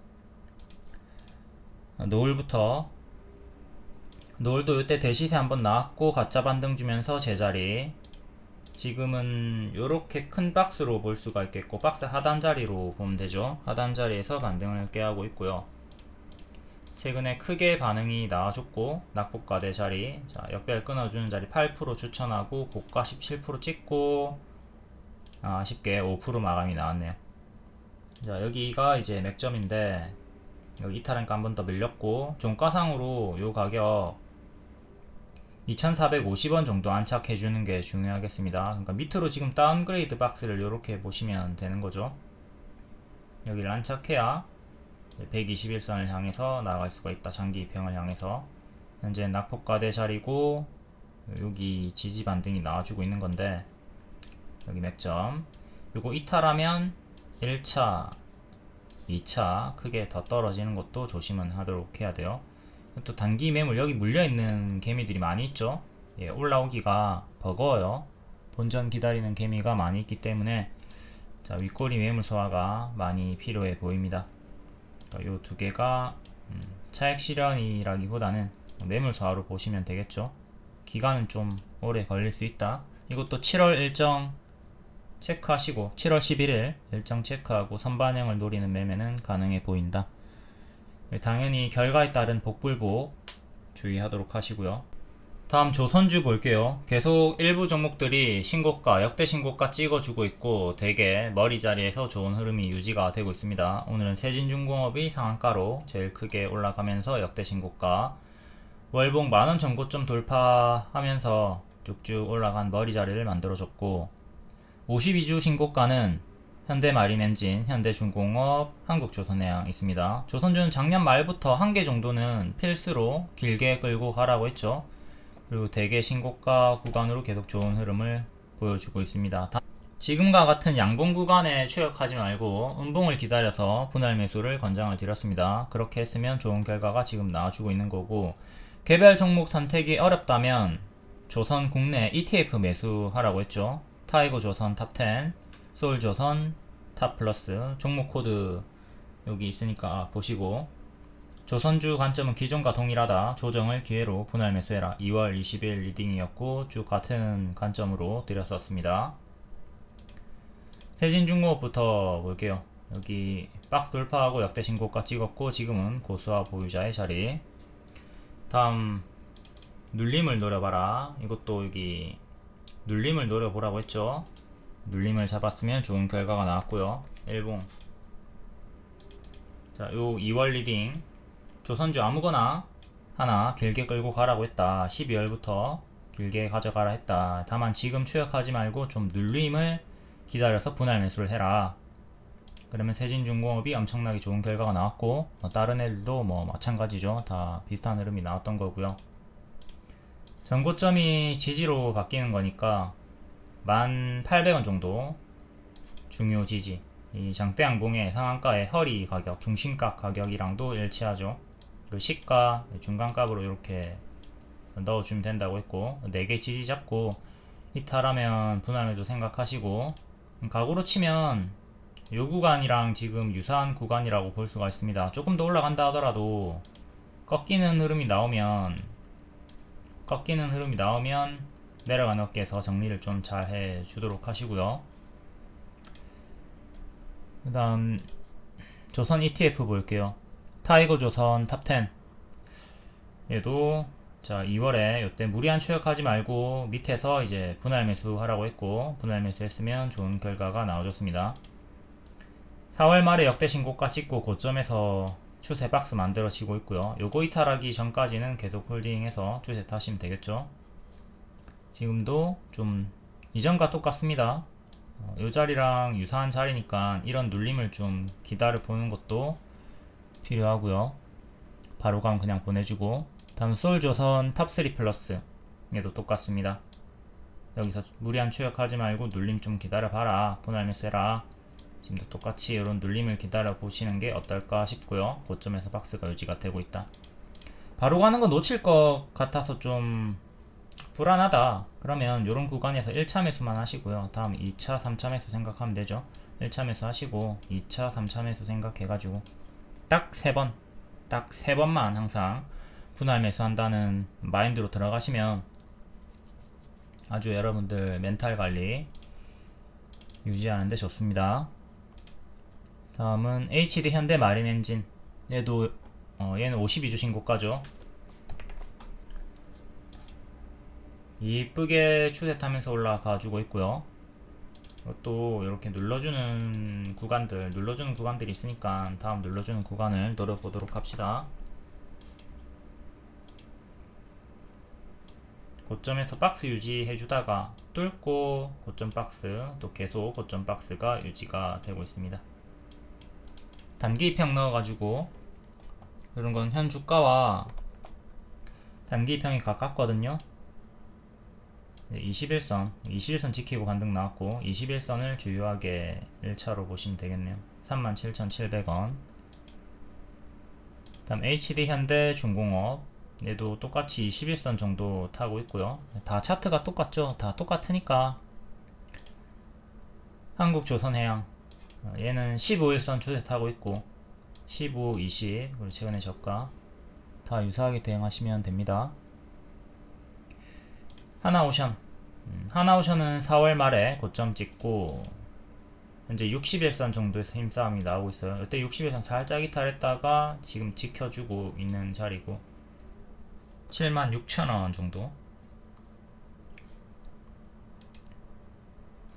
노을부터, 노을도 이때 대시세 한번 나왔고 가짜 반등 주면서 제자리, 지금은 이렇게 큰 박스로 볼 수가 있겠고 박스 하단 자리로 보면 되죠. 하단 자리에서 반등을 깨하고 있고요. 최근에 크게 반응이 나와줬고 낙폭과대 자리, 자 역별 끊어주는 자리 8% 추천하고 고가 17% 찍고 아쉽게 5% 마감이 나왔네요. 자 여기가 이제 맥점인데 여기 이탈하니까 한 번 더 밀렸고 종가상으로 요 가격 2450원 정도 안착해 주는 게 중요하겠습니다. 그러니까 밑으로 지금 다운그레이드 박스를 이렇게 보시면 되는 거죠. 여기를 안착해야 121선을 향해서 나아갈 수가 있다. 장기 입형을 향해서. 현재 낙폭과대 자리고 여기 지지 반등이 나와주고 있는 건데 여기 맥점 요거 이탈하면 1차 2차 크게 더 떨어지는 것도 조심은 하도록 해야 돼요. 또 단기 매물 여기 물려있는 개미들이 많이 있죠. 예, 올라오기가 버거워요. 본전 기다리는 개미가 많이 있기 때문에 자 윗꼬리 매물 소화가 많이 필요해 보입니다. 요 두 개가 차익 실현이라기보다는 매물 소화로 보시면 되겠죠. 기간은 좀 오래 걸릴 수 있다. 이것도 7월 일정 체크하시고 7월 11일 일정 체크하고 선반영을 노리는 매매는 가능해 보인다. 당연히 결과에 따른 복불복 주의하도록 하시고요. 다음 조선주 볼게요. 계속 일부 종목들이 신고가, 역대 신고가 찍어주고 있고 되게 머리 자리에서 좋은 흐름이 유지가 되고 있습니다. 오늘은 세진중공업이 상한가로 제일 크게 올라가면서 역대 신고가, 월봉 만원 전고점 돌파하면서 쭉쭉 올라간 머리 자리를 만들어줬고 52주 신고가는 현대마린엔진, 현대중공업, 한국조선해양 있습니다. 조선주는 작년 말부터 한 개 정도는 필수로 길게 끌고 가라고 했죠. 그리고 대개 신고가 구간으로 계속 좋은 흐름을 보여주고 있습니다. 지금과 같은 양봉 구간에 추격하지 말고 음봉을 기다려서 분할 매수를 권장을 드렸습니다. 그렇게 했으면 좋은 결과가 지금 나와주고 있는 거고, 개별 종목 선택이 어렵다면 조선 국내 ETF 매수하라고 했죠. 타이거 조선 탑10, 소울조선 탑플러스, 종목 코드 여기 있으니까 보시고, 조선주 관점은 기존과 동일하다. 조정을 기회로 분할 매수해라. 2월 20일 리딩이었고 쭉 같은 관점으로 드렸었습니다. 세진중공업부터 볼게요. 여기 박스 돌파하고 역대 신고가 찍었고 지금은 고수와 보유자의 자리. 다음 눌림을 노려봐라. 이것도 여기 눌림을 노려보라고 했죠. 눌림을 잡았으면 좋은 결과가 나왔고요. 일봉, 자, 요 2월 리딩 조선주 아무거나 하나 길게 끌고 가라고 했다. 12월부터 길게 가져가라 했다. 다만 지금 추격하지 말고 좀 눌림을 기다려서 분할 매수를 해라. 그러면 세진중공업이 엄청나게 좋은 결과가 나왔고 다른 애들도 뭐 마찬가지죠. 다 비슷한 흐름이 나왔던 거고요. 전고점이 지지로 바뀌는 거니까 18,000원 정도 중요 지지, 이 장대양봉의 상한가의 허리 가격, 중심가 가격이랑도 일치하죠. 그 시가, 중간값으로 이렇게 넣어주면 된다고 했고 4개 지지 잡고 이탈하면 분할매도 생각하시고, 각오로 치면 요 구간이랑 지금 유사한 구간이라고 볼 수가 있습니다. 조금 더 올라간다 하더라도 꺾이는 흐름이 나오면 내려가는 어깨에서 정리를 좀 잘 해주도록 하시고요. 그 다음 조선 ETF 볼게요. 타이거 조선 탑10, 얘도 자 2월에 요때 무리한 추격하지 말고 밑에서 이제 분할 매수 하라고 했고 분할 매수 했으면 좋은 결과가 나와줬습니다. 4월 말에 역대 신고가 찍고 고점에서 추세 박스 만들어지고 있고요. 요거 이탈하기 전까지는 계속 홀딩해서 추세 타시면 되겠죠. 지금도 좀 이전과 똑같습니다. 요 자리랑 유사한 자리니까 이런 눌림을 좀 기다려 보는 것도 필요하고요. 바로 감 그냥 보내주고, 다음 소울조선 탑3 플러스, 얘도 똑같습니다. 여기서 무리한 추격하지 말고 눌림 좀 기다려 봐라. 분할 매수해라. 지금도 똑같이 이런 눌림을 기다려 보시는 게 어떨까 싶고요. 고점에서 박스가 유지가 되고 있다. 바로 가는 거 놓칠 것 같아서 좀 불안하다. 그러면 이런 구간에서 1차 매수만 하시고요. 다음 2차, 3차 매수 생각하면 되죠. 1차 매수 하시고 2차 3차 매수 생각해가지고 딱 3번 딱 3번만 항상 분할 매수한다는 마인드로 들어가시면 아주 여러분들 멘탈 관리 유지하는데 좋습니다. 다음은 HD 현대 마린 엔진. 얘도 얘는 52주 신고가죠. 이쁘게 추세 타면서 올라가주고 있고요. 또 이렇게 눌러주는 구간들이 있으니까 다음 눌러주는 구간을 노려보도록 합시다. 고점에서 박스 유지해주다가 뚫고 고점 박스, 또 계속 고점 박스가 유지가 되고 있습니다. 단기 입평 넣어가지고 이런 건 현 주가와 단기 입평이 가깝거든요. 21선 지키고 반등 나왔고 21선을 주요하게 1차로 보시면 되겠네요. 37,700원. 다음 HD 현대 중공업, 얘도 똑같이 21선 정도 타고 있고요. 다 차트가 똑같죠. 다 똑같으니까. 한국조선해양, 얘는 15일선 추세 타고 있고 15, 20 그리고 최근에 저가 다 유사하게 대응하시면 됩니다. 하나오션은 4월 말에 고점 찍고 현재 60일선 정도에서 힘싸움이 나오고 있어요. 이때 60일선 살짝 이탈했다가 지금 지켜주고 있는 자리고 76,000원 정도.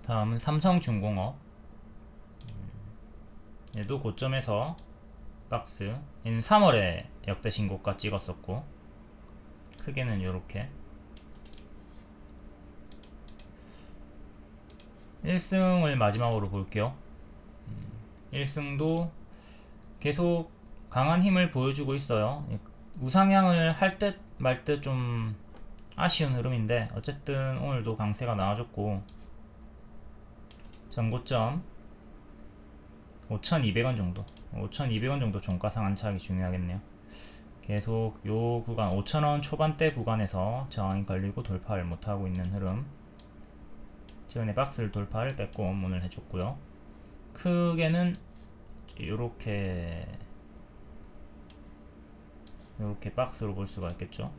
다음은 삼성중공업, 얘도 고점에서 박스, 얘는 3월에 역대 신고가 찍었었고 크게는 요렇게 1승을 마지막으로 볼게요. 1승도 계속 강한 힘을 보여주고 있어요. 우상향을 할 듯 말 듯 좀 아쉬운 흐름인데 어쨌든 오늘도 강세가 나와줬고 전고점 5,200원 정도 5,200원 정도 종가상 안착이 중요하겠네요. 계속 요 구간 5,000원 초반대 구간에서 저항이 걸리고 돌파를 못하고 있는 흐름. 최근에 박스를 돌파를 뺏고 업문을 해줬고요. 크게는 요렇게 박스로 볼 수가 있겠죠.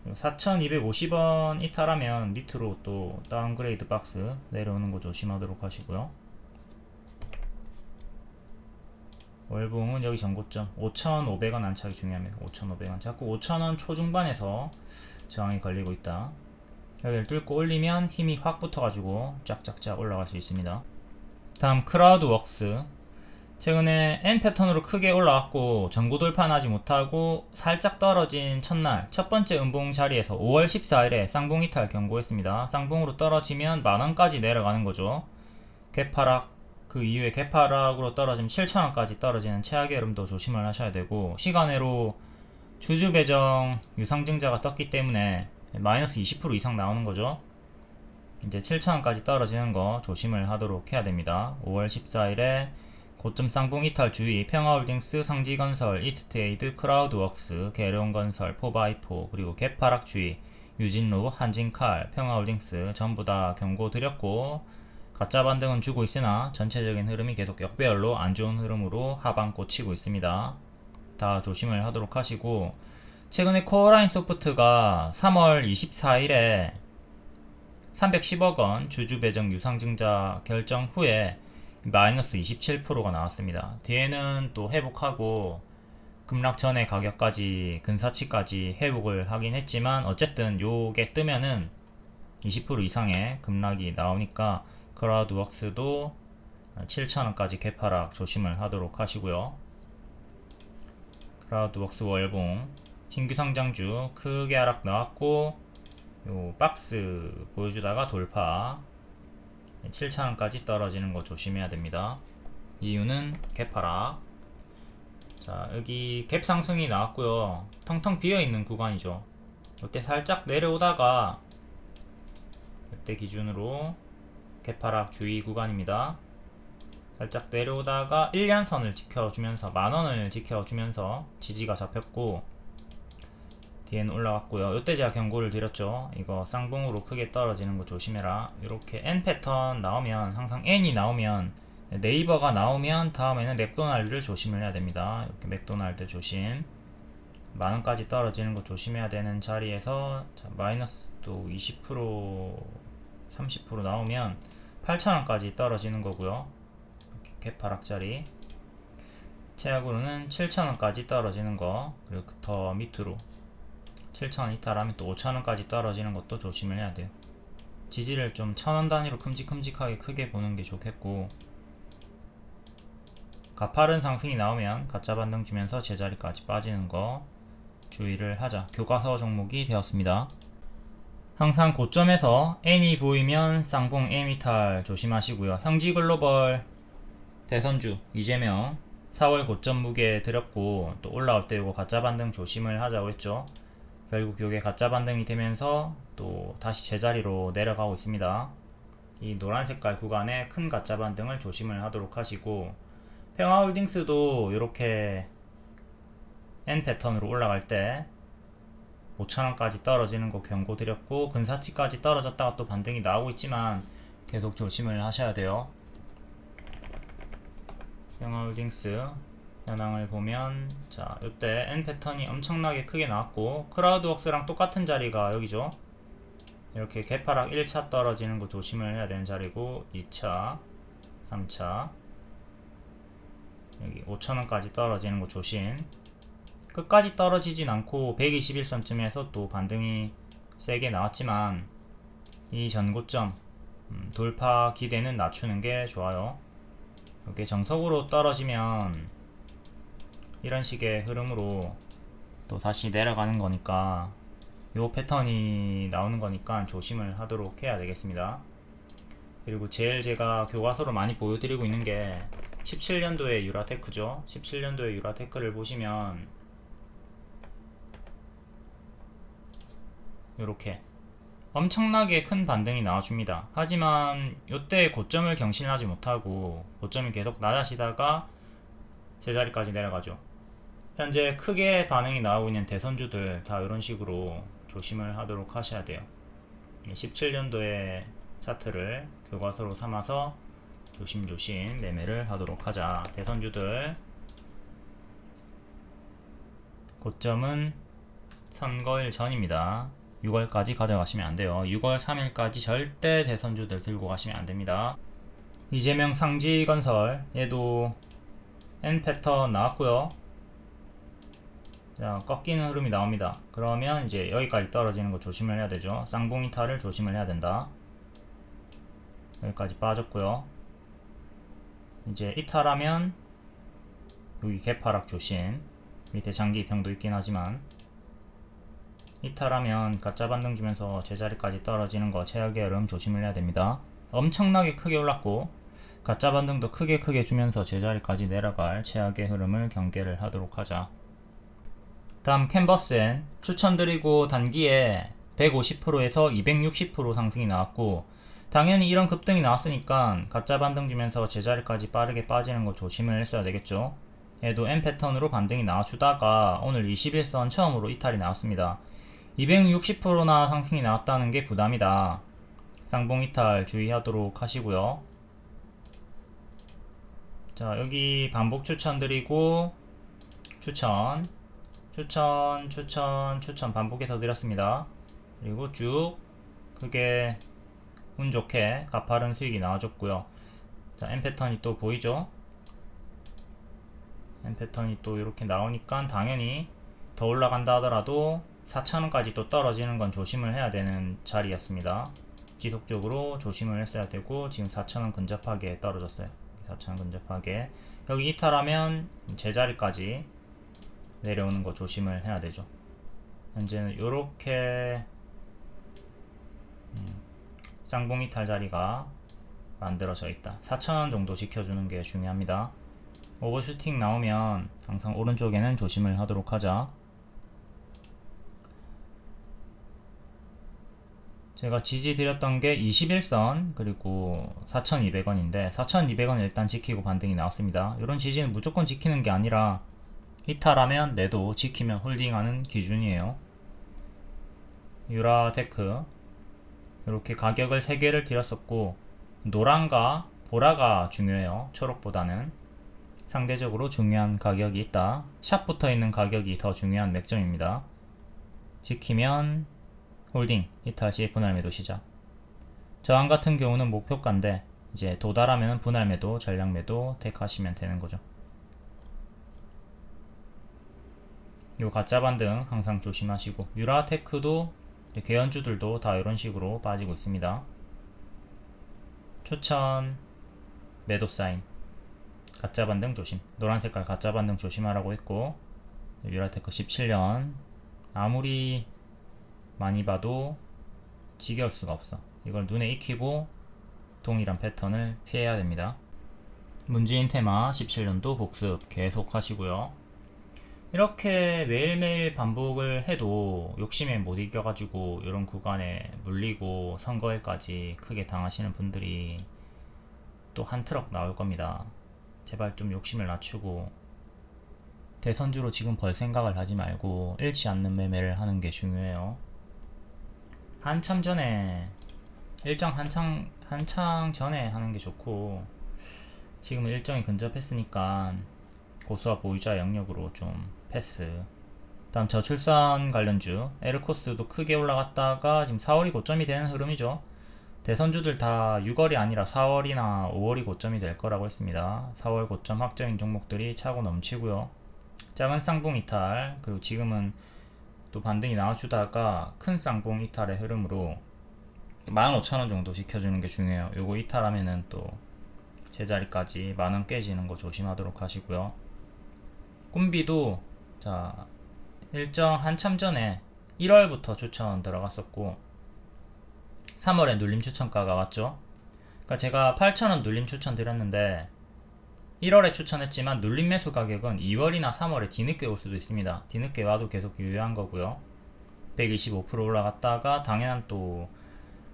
4,250원 이탈하면 밑으로 또 다운그레이드 박스 내려오는 거 조심하도록 하시고요. 월봉은 여기 전고점 5,500원 안착이 중요합니다. 5,500원 자꾸 5,000원 초중반에서 저항이 걸리고 있다. 여기를 뚫고 올리면 힘이 확 붙어가지고 쫙쫙쫙 올라갈 수 있습니다. 다음 크라우드웍스, 최근에 N 패턴으로 크게 올라왔고 전고 돌파하지 못하고 살짝 떨어진 첫날 첫 번째 음봉 자리에서 5월 14일에 쌍봉 이탈 경고했습니다. 쌍봉으로 떨어지면 만원까지 내려가는 거죠. 개파락, 그 이후에 개파락으로 떨어지면 7,000원까지 떨어지는 최악의 흐름도 조심을 하셔야 되고, 시간외로 주주 배정 유상증자가 떴기 때문에 마이너스 20% 이상 나오는 거죠. 이제 7,000원까지 떨어지는 거 조심을 하도록 해야 됩니다. 5월 14일에 고점 쌍봉 이탈 주의, 평화홀딩스, 상지건설, 이스트에이드, 크라우드웍스, 계룡건설, 포바이포, 그리고 개파락 주의, 유진루, 한진칼, 평화홀딩스 전부 다 경고 드렸고, 가짜 반등은 주고 있으나 전체적인 흐름이 계속 역배열로 안 좋은 흐름으로 하방 꽂히고 있습니다. 다 조심을 하도록 하시고, 최근에 코어라인 소프트가 3월 24일에 310억원 주주 배정 유상증자 결정 후에 마이너스 27%가 나왔습니다. 뒤에는 또 회복하고 급락 전의 가격까지 근사치까지 회복을 하긴 했지만 어쨌든 요게 뜨면은 20% 이상의 급락이 나오니까 크라우드웍스도 7,000원까지 개파락 조심을 하도록 하시고요. 크라우드웍스 월봉 신규 상장주 크게 하락 나왔고 요 박스 보여주다가 돌파 7,000원까지 떨어지는 거 조심해야 됩니다. 이유는 개파락. 자, 여기 갭 상승이 나왔고요. 텅텅 비어있는 구간이죠. 이때 살짝 내려오다가 이때 기준으로 개파락 주의 구간입니다. 살짝 내려오다가 1년선을 지켜주면서 만원을 지켜주면서 지지가 잡혔고, 뒤에는 올라갔고요. 요때 제가 경고를 드렸죠. 이거 쌍봉으로 크게 떨어지는 거 조심해라. 이렇게 N 패턴 나오면, 항상 N이 나오면, 네이버가 나오면 다음에는 맥도날드를 조심을 해야 됩니다. 이렇게 맥도날드 조심. 만원까지 떨어지는 거 조심해야 되는 자리에서, 자, 마이너스 또 20% 30% 나오면 8,000원까지 떨어지는 거고요. 이렇게 개파락자리. 최악으로는 7,000원까지 떨어지는 거, 그리고 더 밑으로 7,000원 이탈하면 또 5,000원까지 떨어지는 것도 조심을 해야 돼요. 지지를 좀 1,000원 단위로 큼직큼직하게 크게 보는 게 좋겠고, 가파른 상승이 나오면 가짜 반등 주면서 제자리까지 빠지는 거 주의를 하자. 교과서 종목이 되었습니다. 항상 고점에서 N이 보이면 쌍봉 M 이탈 조심하시고요. 형지글로벌 대선주 이재명 4월 고점 무게 드렸고, 또 올라올 때 이거 가짜 반등 조심을 하자고 했죠. 결국 이게 가짜 반등이 되면서 또 다시 제자리로 내려가고 있습니다. 이 노란 색깔 구간에 큰 가짜 반등을 조심을 하도록 하시고, 평화홀딩스도 이렇게 N 패턴으로 올라갈 때 5,000원까지 떨어지는 거 경고 드렸고, 근사치까지 떨어졌다가 또 반등이 나오고 있지만 계속 조심을 하셔야 돼요. 평화홀딩스 현황을 보면, 자, 이때 N 패턴이 엄청나게 크게 나왔고, 크라우드웍스랑 똑같은 자리가 여기죠. 이렇게 개파락 1차 떨어지는 거 조심을 해야 되는 자리고, 2차 3차 여기 5,000원까지 떨어지는 거 조심. 끝까지 떨어지진 않고 121선쯤에서 또 반등이 세게 나왔지만, 이 전고점 돌파 기대는 낮추는 게 좋아요. 이렇게 정석으로 떨어지면 이런 식의 흐름으로 또 다시 내려가는 거니까, 요 패턴이 나오는 거니까 조심을 하도록 해야 되겠습니다. 그리고 제일 제가 교과서로 많이 보여드리고 있는 게 17년도의 유라테크죠. 17년도의 유라테크를 보시면 이렇게 엄청나게 큰 반등이 나와줍니다. 하지만 이때 고점을 경신하지 못하고 고점이 계속 낮아지다가 제자리까지 내려가죠. 현재 크게 반응이 나오고 있는 대선주들 다 이런 식으로 조심을 하도록 하셔야 돼요. 17년도의 차트를 교과서로 삼아서 조심조심 매매를 하도록 하자. 대선주들 고점은 선거일 전입니다. 6월까지 가져가시면 안 돼요. 6월 3일까지 절대 대선주들 들고 가시면 안 됩니다. 이재명 상지건설 얘도 N 패턴 나왔고요. 자, 꺾이는 흐름이 나옵니다. 그러면 이제 여기까지 떨어지는 거 조심을 해야 되죠. 쌍봉 이탈을 조심을 해야 된다. 여기까지 빠졌고요. 이제 이탈하면 여기 개파락 조심. 밑에 장기 입형도 있긴 하지만, 이탈하면 가짜 반등 주면서 제자리까지 떨어지는 거 최악의 흐름 조심을 해야 됩니다. 엄청나게 크게 올랐고 가짜 반등도 크게 주면서 제자리까지 내려갈 최악의 흐름을 경계를 하도록 하자. 다음 캔버스엔 추천드리고 단기에 150%에서 260% 상승이 나왔고, 당연히 이런 급등이 나왔으니까 가짜 반등 주면서 제자리까지 빠르게 빠지는 거 조심을 했어야 되겠죠. 얘도 N 패턴으로 반등이 나와주다가 오늘 21선 처음으로 이탈이 나왔습니다. 260%나 상승이 나왔다는 게 부담이다. 쌍봉 이탈 주의하도록 하시고요. 자, 여기 반복 추천드리고 추천 반복해서 드렸습니다. 그리고 쭉 크게 운 좋게 가파른 수익이 나와줬고요. 자, M 패턴이 또 보이죠? M 패턴이 또 이렇게 나오니까 당연히 더 올라간다 하더라도 4,000원까지 또 떨어지는 건 조심을 해야 되는 자리였습니다. 지속적으로 조심을 했어야 되고, 지금 4,000원 근접하게 떨어졌어요. 4,000원 근접하게. 여기 이탈하면 제자리까지 내려오는 거 조심을 해야 되죠. 현재는 이렇게 쌍봉 이탈 자리가 만들어져 있다. 4,000원 정도 지켜주는 게 중요합니다. 오버슈팅 나오면 항상 오른쪽에는 조심을 하도록 하자. 제가 지지 드렸던 게 21선 그리고 4,200원인데 4,200원 일단 지키고 반등이 나왔습니다. 이런 지지는 무조건 지키는 게 아니라 이탈하면 매도, 지키면 홀딩하는 기준이에요. 유라테크 이렇게 가격을 3개를 드렸었고, 노란과 보라가 중요해요. 초록보다는 상대적으로 중요한 가격이 있다. 샵 붙어있는 가격이 더 중요한 맥점입니다. 지키면 홀딩, 이탈 시 분할 매도 시작. 저항 같은 경우는 목표가인데 이제 도달하면 분할 매도, 전량 매도 택하시면 되는 거죠. 요 가짜 반등 항상 조심하시고, 유라테크도 개연주들도 다 이런 식으로 빠지고 있습니다. 추천 매도 사인, 가짜 반등 조심. 노란 색깔 가짜 반등 조심하라고 했고, 유라테크 17년 아무리 많이 봐도 지겨울 수가 없어. 이걸 눈에 익히고 동일한 패턴을 피해야 됩니다. 문재인 테마 17년도 복습 계속 하시고요. 이렇게 매일매일 반복을 해도 욕심에 못 이겨가지고 이런 구간에 물리고 선거일까지 크게 당하시는 분들이 또 한 트럭 나올 겁니다. 제발 좀 욕심을 낮추고 대선주로 지금 벌 생각을 하지 말고 잃지 않는 매매를 하는 게 중요해요. 한참 전에 일정 한창 전에 하는 게 좋고, 지금은 일정이 근접했으니까 고수와 보유자 영역으로 좀 패스. 다음 저출산 관련주 에르코스도 크게 올라갔다가 지금 4월이 고점이 되는 흐름이죠. 대선주들 다 6월이 아니라 4월이나 5월이 고점이 될 거라고 했습니다. 4월 고점 확정인 종목들이 차고 넘치고요. 작은 쌍봉 이탈, 그리고 지금은 또 반등이 나와주다가 큰 쌍봉 이탈의 흐름으로 15,000원 정도 지켜주는 게 중요해요. 요거 이탈하면은 또 제자리까지 만원 깨지는 거 조심하도록 하시고요. 꿈비도 자 일정 한참 전에 1월부터 추천 들어갔었고 3월에 눌림 추천가가 왔죠. 그러니까 제가 8,000원 눌림 추천 드렸는데 1월에 추천했지만 눌림 매수 가격은 2월이나 3월에 뒤늦게 올 수도 있습니다. 뒤늦게 와도 계속 유효한 거고요. 125% 올라갔다가 당연한 또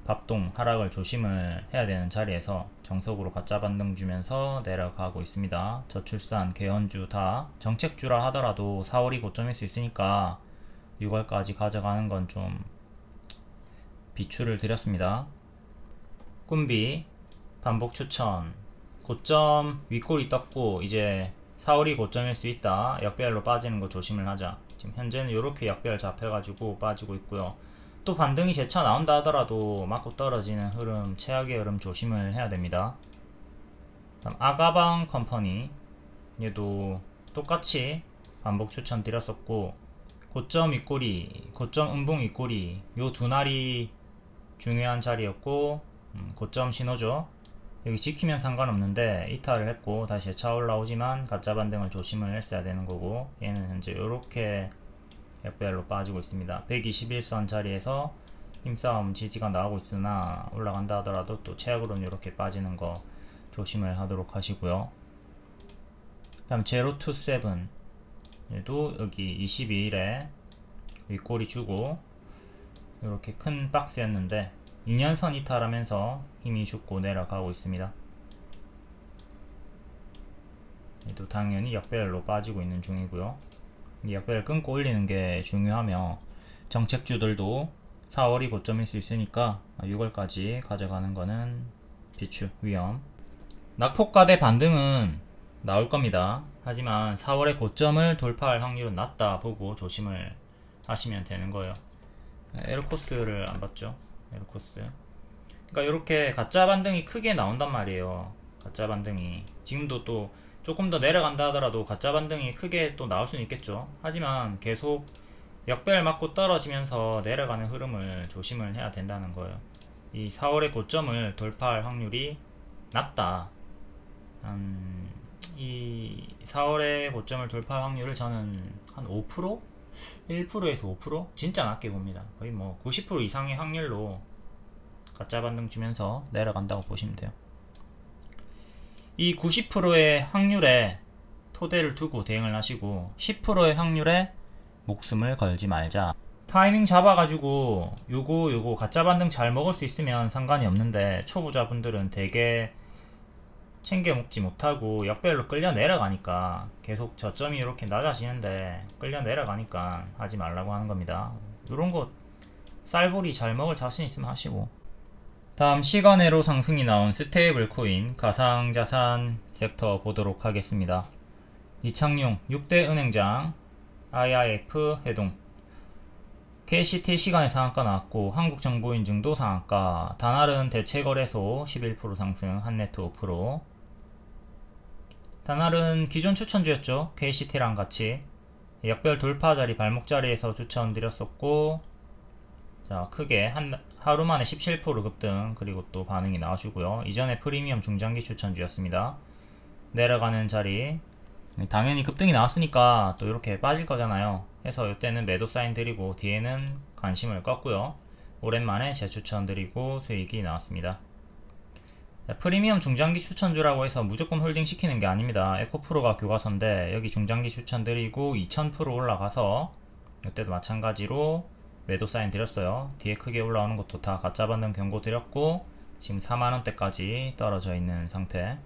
밥동 하락을 조심을 해야 되는 자리에서 정석으로 가짜 반등 주면서 내려가고 있습니다. 저출산, 개연주 다 정책주라 하더라도 4월이 고점일 수 있으니까 6월까지 가져가는 건 좀 비추를 드렸습니다. 꿈비 반복 추천, 고점 윗골이 떴고 이제 4월이 고점일 수 있다. 역배열로 빠지는 거 조심을 하자. 지금 현재는 이렇게 역배열 잡혀가지고 빠지고 있고요. 또 반등이 재차 나온다 하더라도 맞고 떨어지는 흐름, 최악의 흐름 조심을 해야 됩니다. 다음 아가방 컴퍼니, 얘도 똑같이 반복 추천 드렸었고 고점 윗꼬리, 고점 음봉 윗꼬리 요 두 날이 중요한 자리였고 고점 신호죠. 여기 지키면 상관없는데 이탈을 했고 다시 재차 올라오지만 가짜 반등을 조심을 했어야 되는 거고, 얘는 현재 이렇게 역배열로 빠지고 있습니다. 121선 자리에서 힘싸움 지지가 나오고 있으나 올라간다 하더라도 또 최악으로는 이렇게 빠지는 거 조심을 하도록 하시고요. 다음 제로2세븐 얘도 여기 22일에 윗꼬리 주고 이렇게 큰 박스였는데 2년선 이탈하면서 힘이 죽고 내려가고 있습니다. 얘도 당연히 역배열로 빠지고 있는 중이고요. 이 역배열 끊고 올리는 게 중요하며 정책주들도 4월이 고점일 수 있으니까 6월까지 가져가는 거는 비추 위험. 낙폭과대 반등은 나올 겁니다. 하지만 4월의 고점을 돌파할 확률은 낮다 보고 조심을 하시면 되는 거예요. 에르코스를 안 봤죠. 에르코스. 그러니까 이렇게 가짜 반등이 크게 나온단 말이에요. 가짜 반등이 지금도 또 조금 더 내려간다 하더라도 가짜 반등이 크게 또 나올 수는 있겠죠. 하지만 계속 역배열 맞고 떨어지면서 내려가는 흐름을 조심을 해야 된다는 거예요. 이 4월의 고점을 돌파할 확률이 낮다. 이 4월의 고점을 돌파할 확률을 저는 한 5%? 1%에서 5%? 진짜 낮게 봅니다. 거의 뭐 90% 이상의 확률로 가짜 반등 주면서 내려간다고 보시면 돼요. 이 90%의 확률에 토대를 두고 대응을 하시고 10%의 확률에 목숨을 걸지 말자. 타이밍 잡아가지고 요거 가짜 반등 잘 먹을 수 있으면 상관이 없는데 초보자분들은 되게 챙겨 먹지 못하고 역배열로 끌려 내려가니까 계속 저점이 이렇게 낮아지는데 끌려 내려가니까 하지 말라고 하는 겁니다. 요런 거 쌀보리 잘 먹을 자신 있으면 하시고. 다음 시간외로 상승이 나온 스테이블 코인 가상자산 섹터 보도록 하겠습니다. 이창용 6대 은행장, IIF 해동, KCT 시간의 상한가 나왔고 한국정보인증도 상한가, 다날은 대체거래소 11% 상승, 한네트 5%. 다날은 기존 추천주였죠. KCT랑 같이 역별 돌파 자리 발목 자리에서 추천드렸었고, 자 크게 하루 만에 17% 급등, 그리고 또 반응이 나와주고요. 이전에 프리미엄 중장기 추천주였습니다. 내려가는 자리 당연히 급등이 나왔으니까 또 이렇게 빠질 거잖아요. 해서 이때는 매도 사인 드리고 뒤에는 관심을 껐고요. 오랜만에 재추천 드리고 수익이 나왔습니다. 프리미엄 중장기 추천주라고 해서 무조건 홀딩 시키는 게 아닙니다. 에코프로가 교과서인데 여기 중장기 추천 드리고 2000% 올라가서 이때도 마찬가지로 매도 사인 드렸어요. 뒤에 크게 올라오는 것도 다 가짜 반등 경고 드렸고 지금 4만원대까지 떨어져 있는 상태.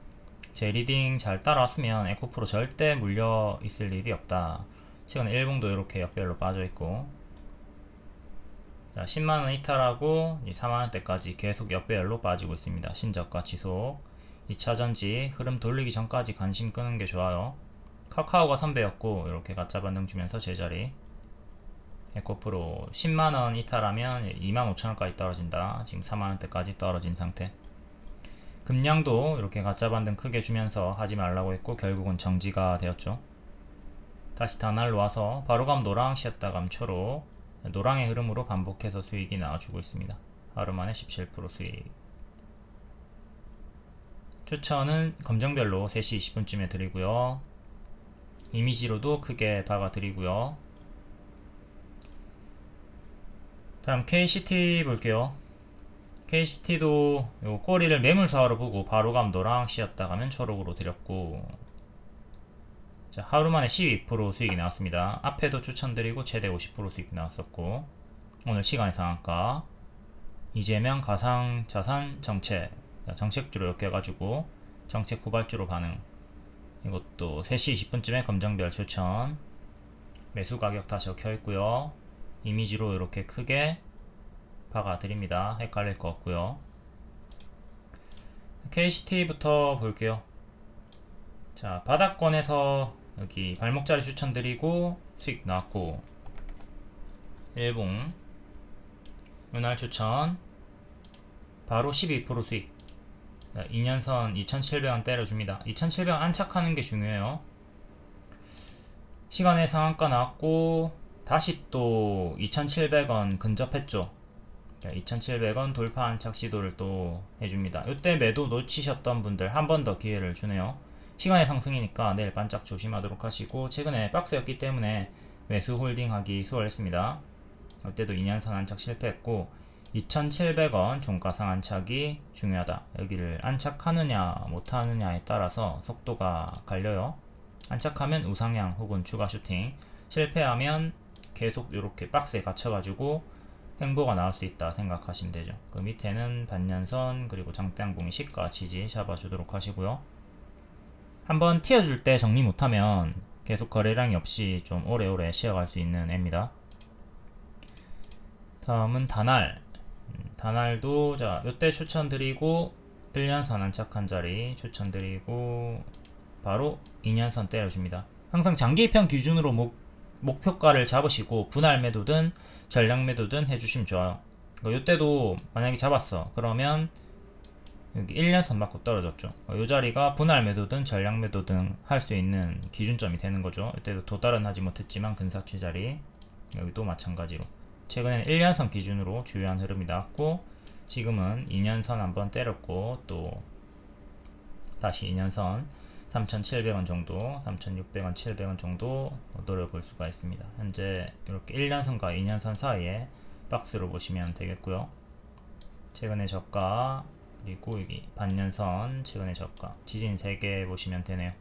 제 리딩 잘 따라왔으면 에코프로 절대 물려 있을 일이 없다. 최근에 일봉도 이렇게 역별로 빠져있고, 자 10만원 이탈하고 4만원대까지 계속 역별로 빠지고 있습니다. 신저가 지속. 2차전지 흐름 돌리기 전까지 관심 끄는 게 좋아요. 카카오가 선배였고 이렇게 가짜 반등 주면서 제자리. 에코프로 10만원 이탈하면 25,000원까지 떨어진다. 지금 4만원대까지 떨어진 상태. 금량도 이렇게 가짜 반등 크게 주면서 하지 말라고 했고 결국은 정지가 되었죠. 다시 다날로 와서 바로감 노랑, 쉬었다감 초록, 노랑의 흐름으로 반복해서 수익이 나와주고 있습니다. 하루 만에 17% 수익. 추천은 검정별로 3시 20분쯤에 드리고요. 이미지로도 크게 박아 드리고요. 다음 KCT 볼게요. KCT도 요 꼬리를 매물사화로 보고 바로감 노랑, 쉬었다가면 초록으로 드렸고, 자 하루 만에 12% 수익이 나왔습니다. 앞에도 추천드리고 최대 50% 수익이 나왔었고, 오늘 시간의 상한가. 이재명 가상자산 정책, 정책주로 엮여가지고 정책 후발주로 반응. 이것도 3시 20분쯤에 검정별 추천. 매수 가격 다 적혀있고요. 이미지로 이렇게 크게 박아 드립니다. 헷갈릴 거 없고요. KCT부터 볼게요. 자 바닥권에서 여기 발목자리 추천드리고 수익 나왔고, 일봉 요날 추천 바로 12% 수익. 2년선 2,700원 때려줍니다. 2,700원 안착하는 게 중요해요. 시간의 상한가 나왔고 다시 또 2,700원 근접했죠. 2,700원 돌파 안착 시도를 또 해줍니다. 이때 매도 놓치셨던 분들 한 번 더 기회를 주네요. 시간의 상승이니까 내일 반짝 조심하도록 하시고, 최근에 박스였기 때문에 매수 홀딩하기 수월했습니다. 이때도 2년선 안착 실패했고 2,700원 종가상 안착이 중요하다. 여기를 안착하느냐 못하느냐에 따라서 속도가 갈려요. 안착하면 우상향 혹은 추가 슈팅, 실패하면 계속 이렇게 박스에 갇혀가지고 횡보가 나올 수 있다 생각하시면 되죠. 그 밑에는 반년선 그리고 장대양봉이 시가 지지 잡아주도록 하시고요. 한번 튀어줄 때 정리 못하면 계속 거래량이 없이 좀 오래오래 쉬어갈 수 있는 애입니다. 다음은 다날. 다날도 자 요때 추천드리고 1년선 안착한 자리 추천드리고 바로 2년선 때려줍니다. 항상 장기입형 기준으로 목표가를 잡으시고 분할 매도든 전량 매도든 해주시면 좋아요. 요때도 만약에 잡았어 그러면 여기 1년선 맞고 떨어졌죠. 요 자리가 분할 매도든 전량 매도든 할 수 있는 기준점이 되는 거죠. 이때도 도달은 하지 못했지만 근사치 자리, 여기도 마찬가지로 최근에는 1년선 기준으로 주요한 흐름이 나왔고, 지금은 2년선 한번 때렸고 또 다시 2년선 3,700원 정도, 3,600원, 700원 정도 노려볼 수가 있습니다. 현재 이렇게 1년선과 2년선 사이에 박스로 보시면 되겠고요. 최근의 저가, 그리고 여기 반년선 최근의 저가, 지진 3개 보시면 되네요.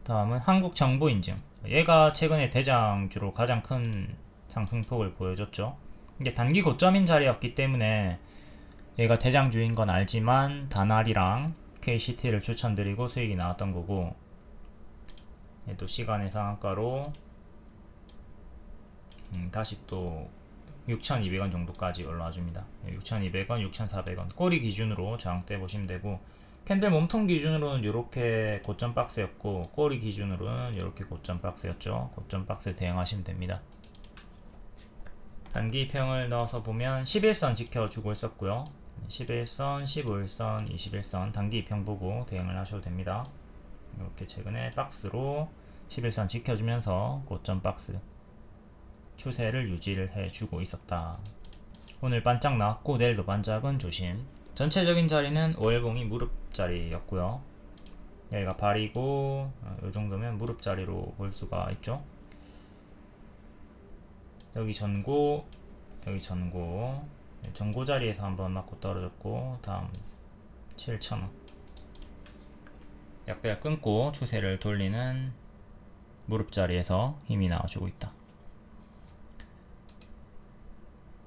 다음은 한국정보인증. 얘가 최근에 대장주로 가장 큰 상승폭을 보여줬죠. 이게 단기 고점인 자리였기 때문에 얘가 대장주인 건 알지만 다날이랑 KCT를 추천드리고 수익이 나왔던 거고, 얘도 시간의 상한가로 다시 또 6,200원 정도까지 올라와 줍니다. 6,200원, 6,400원 꼬리 기준으로 저항대 보시면 되고, 캔들 몸통 기준으로는 이렇게 고점 박스였고, 꼬리 기준으로는 이렇게 고점 박스였죠. 고점 박스 대응하시면 됩니다. 단기 평을 넣어서 보면 11선 지켜주고 있었고요. 11선, 15일선, 21선 단기 평 보고 대응을 하셔도 됩니다. 이렇게 최근에 박스로 11선 지켜주면서 고점 박스 추세를 유지를 해주고 있었다. 오늘 반짝 나왔고 내일도 반짝은 조심. 전체적인 자리는 510이 무릎 자리였고요. 여기가 발이고 이 정도면 무릎 자리로 볼 수가 있죠. 여기 전고, 여기 전고, 전고 자리에서 한번 맞고 떨어졌고, 다음 7,000원. 약배가 끊고 추세를 돌리는 무릎 자리에서 힘이 나와주고 있다.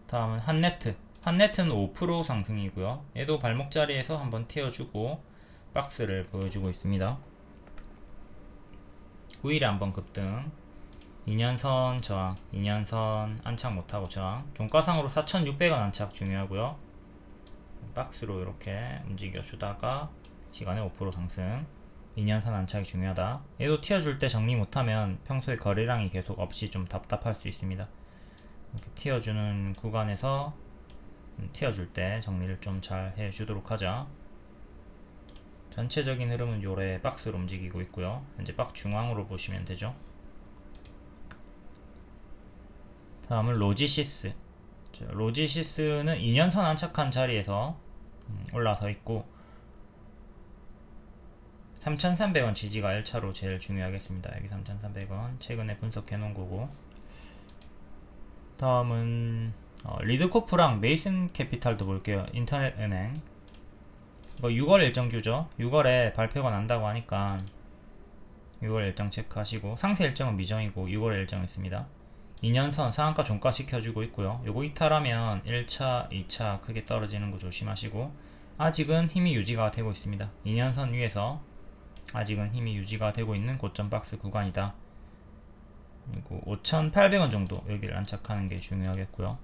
다음은 한네트. 한네트는 5% 상승이고요. 얘도 발목 자리에서 한번 튀어주고 박스를 보여주고 있습니다. 9일에 한번 급등. 2년선 저항, 2년선 안착 못하고 저항. 종가상으로 4,600원 안착 중요하고요. 박스로 이렇게 움직여 주다가 시간에 5% 상승. 2년선 안착이 중요하다. 얘도 튀어줄 때 정리 못하면 평소에 거래량이 계속 없이 좀 답답할 수 있습니다. 이렇게 튀어주는 구간에서 튀어줄 때 정리를 좀 잘 해주도록 하자. 전체적인 흐름은 요래 박스로 움직이고 있고요. 현재 박 중앙으로 보시면 되죠. 다음은 로지시스. 로지시스는 2년선 안착한 자리에서 올라서 있고 3,300원 지지가 1차로 제일 중요하겠습니다. 여기 3,300원 최근에 분석해 놓은 거고, 다음은 리드코프랑 메이슨 캐피탈도 볼게요. 인터넷은행 이거 6월 일정주죠. 6월에 발표가 난다고 하니까 6월 일정 체크하시고, 상세 일정은 미정이고 6월 일정 있습니다. 2년선 상한가 종가 시켜주고 있고요. 요거 이탈하면 1차, 2차 크게 떨어지는 거 조심하시고, 아직은 힘이 유지가 되고 있습니다. 2년선 위에서 아직은 힘이 유지가 되고 있는 고점 박스 구간이다. 그리고 5,800원 정도 여기를 안착하는 게 중요하겠고요.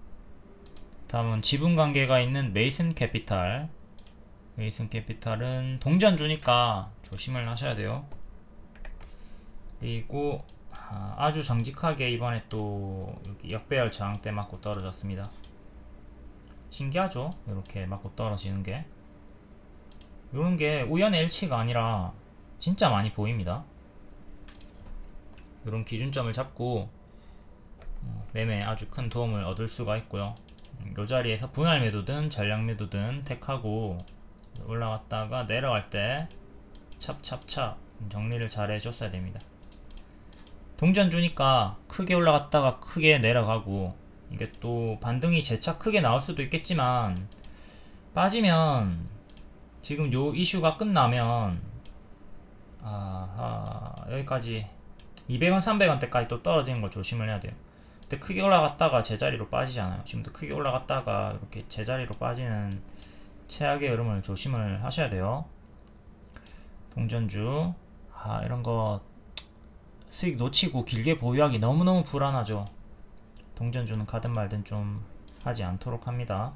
다음은 지분 관계가 있는 메이슨 캐피탈. 메이슨 캐피탈은 동전주니까 조심을 하셔야 돼요. 그리고 아주 정직하게 이번에 또 여기 역배열 저항대 맞고 떨어졌습니다. 신기하죠? 이렇게 맞고 떨어지는 게. 이런 게 우연의 일치가 아니라 진짜 많이 보입니다. 이런 기준점을 잡고 매매에 아주 큰 도움을 얻을 수가 있고요. 이 자리에서 분할 매도든 전량 매도든 택하고 올라갔다가 내려갈 때 찹찹찹 정리를 잘 해줬어야 됩니다. 동전 주니까 크게 올라갔다가 크게 내려가고, 이게 또 반등이 재차 크게 나올 수도 있겠지만 빠지면 지금 요 이슈가 끝나면 여기까지 200원 300원대까지 또 떨어지는 걸 조심을 해야 돼요. 근데 크게 올라갔다가 제자리로 빠지잖아요. 지금도 크게 올라갔다가 이렇게 제자리로 빠지는 최악의 흐름을 조심을 하셔야 돼요. 동전주 이런거 수익 놓치고 길게 보유하기 너무너무 불안하죠. 동전주는 가든 말든 좀 하지 않도록 합니다.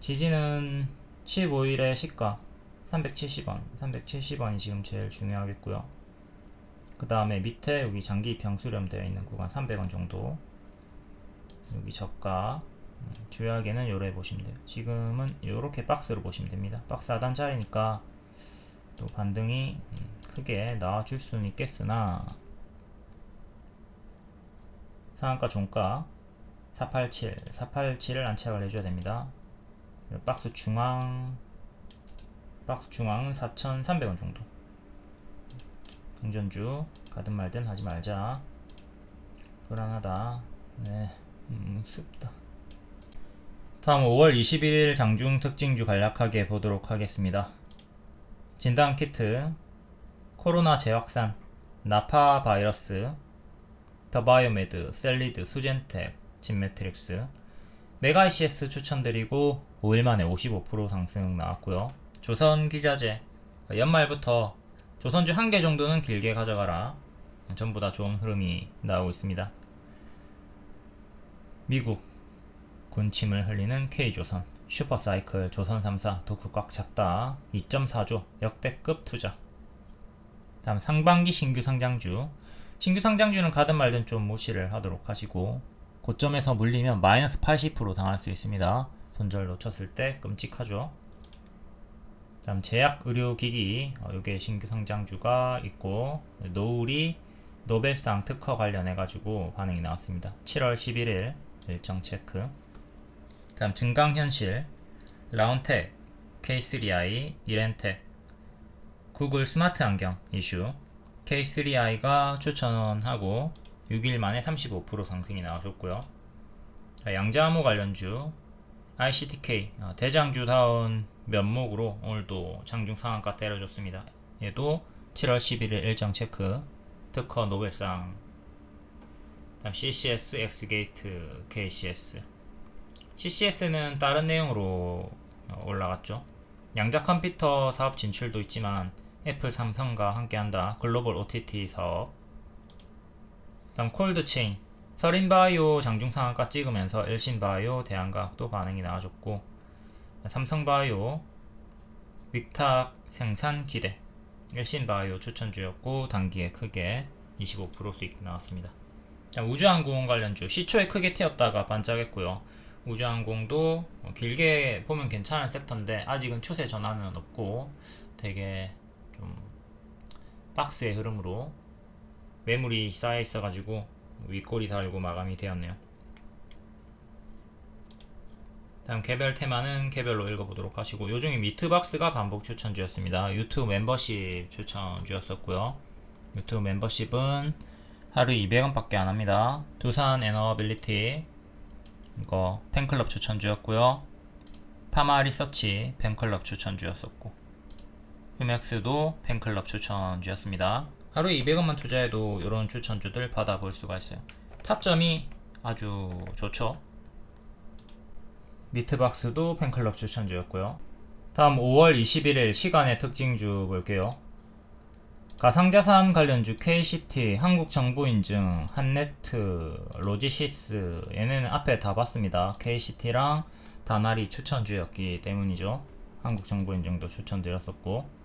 지지는 15일의 시가 370원, 370원이 지금 제일 중요하겠고요. 그 다음에 밑에 여기 장기평 수렴되어 있는 구간 300원 정도, 여기 저가, 주요하게는 요래 보시면 돼요. 지금은 요렇게 박스로 보시면 됩니다. 박스 하단짜리니까 또 반등이 크게 나와줄 수는 있겠으나 상한가 종가 487을 안착을 해줘야 됩니다. 박스 중앙은 4,300원 정도. 동전주 가든 말든 하지 말자. 불안하다. 네, 습다. 다음 5월 21일 장중 특징주 간략하게 보도록 하겠습니다. 진단키트, 코로나 재확산, 나파 바이러스, 더바이오메드, 셀리드, 수젠텍, 진매트릭스, 메가ICS 추천드리고 5일 만에 55% 상승 나왔고요. 조선기자재, 연말부터 조선주 1개 정도는 길게 가져가라. 전부 다 좋은 흐름이 나오고 있습니다. 미국 군침을 흘리는 K조선, 슈퍼사이클, 조선 3사, 도크 꽉 찼다. 2.4조, 역대급 투자. 다음 상반기 신규 상장주. 신규 상장주는 가든 말든 좀 무시를 하도록 하시고, 고점에서 물리면 마이너스 80% 당할 수 있습니다. 손절 놓쳤을 때 끔찍하죠. 다음 제약 의료기기, 요게 신규 상장주가 있고, 노을이 노벨상 특허 관련해 가지고 반응이 나왔습니다. 7월 11일 일정 체크. 다음 증강현실, 라운텍, K3i, 이렌텍, 구글 스마트 안경 이슈. K3i가 추천하고 6일 만에 35% 상승이 나와줬고요. 양자암호 관련주 ICTK 대장주다운 면목으로 오늘도 장중 상한가 때려줬습니다. 얘도 7월 11일 일정 체크. 특허 노벨상. 다음 CCS, 엑스게이트, KCS. CCS는 다른 내용으로 올라갔죠. 양자 컴퓨터 사업 진출도 있지만 애플, 삼성과 함께한다. 글로벌 OTT 사업. 다음 콜드체인, 서린바이오 장중 상한가 찍으면서 엘신바이오, 대한과학도 반응이 나와줬고, 삼성바이오 윅탁 생산 기대. 엘신바이오 추천주였고 단기에 크게 25% 수익 나왔습니다. 우주항공 관련주 시초에 크게 튀었다가 반짝했고요. 우주항공도 길게 보면 괜찮은 섹터인데 아직은 추세 전환은 없고 되게 좀 박스의 흐름으로 매물이 쌓여 있어 가지고 윗꼬리 달고 마감이 되었네요. 다음 개별 테마는 개별로 읽어보도록 하시고, 요중에 미트박스가 반복 추천주였습니다. 유튜브 멤버십 추천주였었고요. 유튜브 멤버십은 하루 200원 밖에 안합니다. 두산 에너빌리티 이거 팬클럽 추천주였고요. 파마 리서치 팬클럽 추천주였었고, 휴맥스도 팬클럽 추천주였습니다. 하루에 200원만 투자해도 이런 추천주들 받아볼 수가 있어요. 타점이 아주 좋죠. 미트박스도 팬클럽 추천주였고요. 다음 5월 21일 시간의 특징주 볼게요. 가상자산 관련주 KCT, 한국정보인증, 한네트, 로지시스, 얘네는 앞에 다 봤습니다. KCT랑 다나리 추천주였기 때문이죠. 한국정보인증도 추천드렸었고,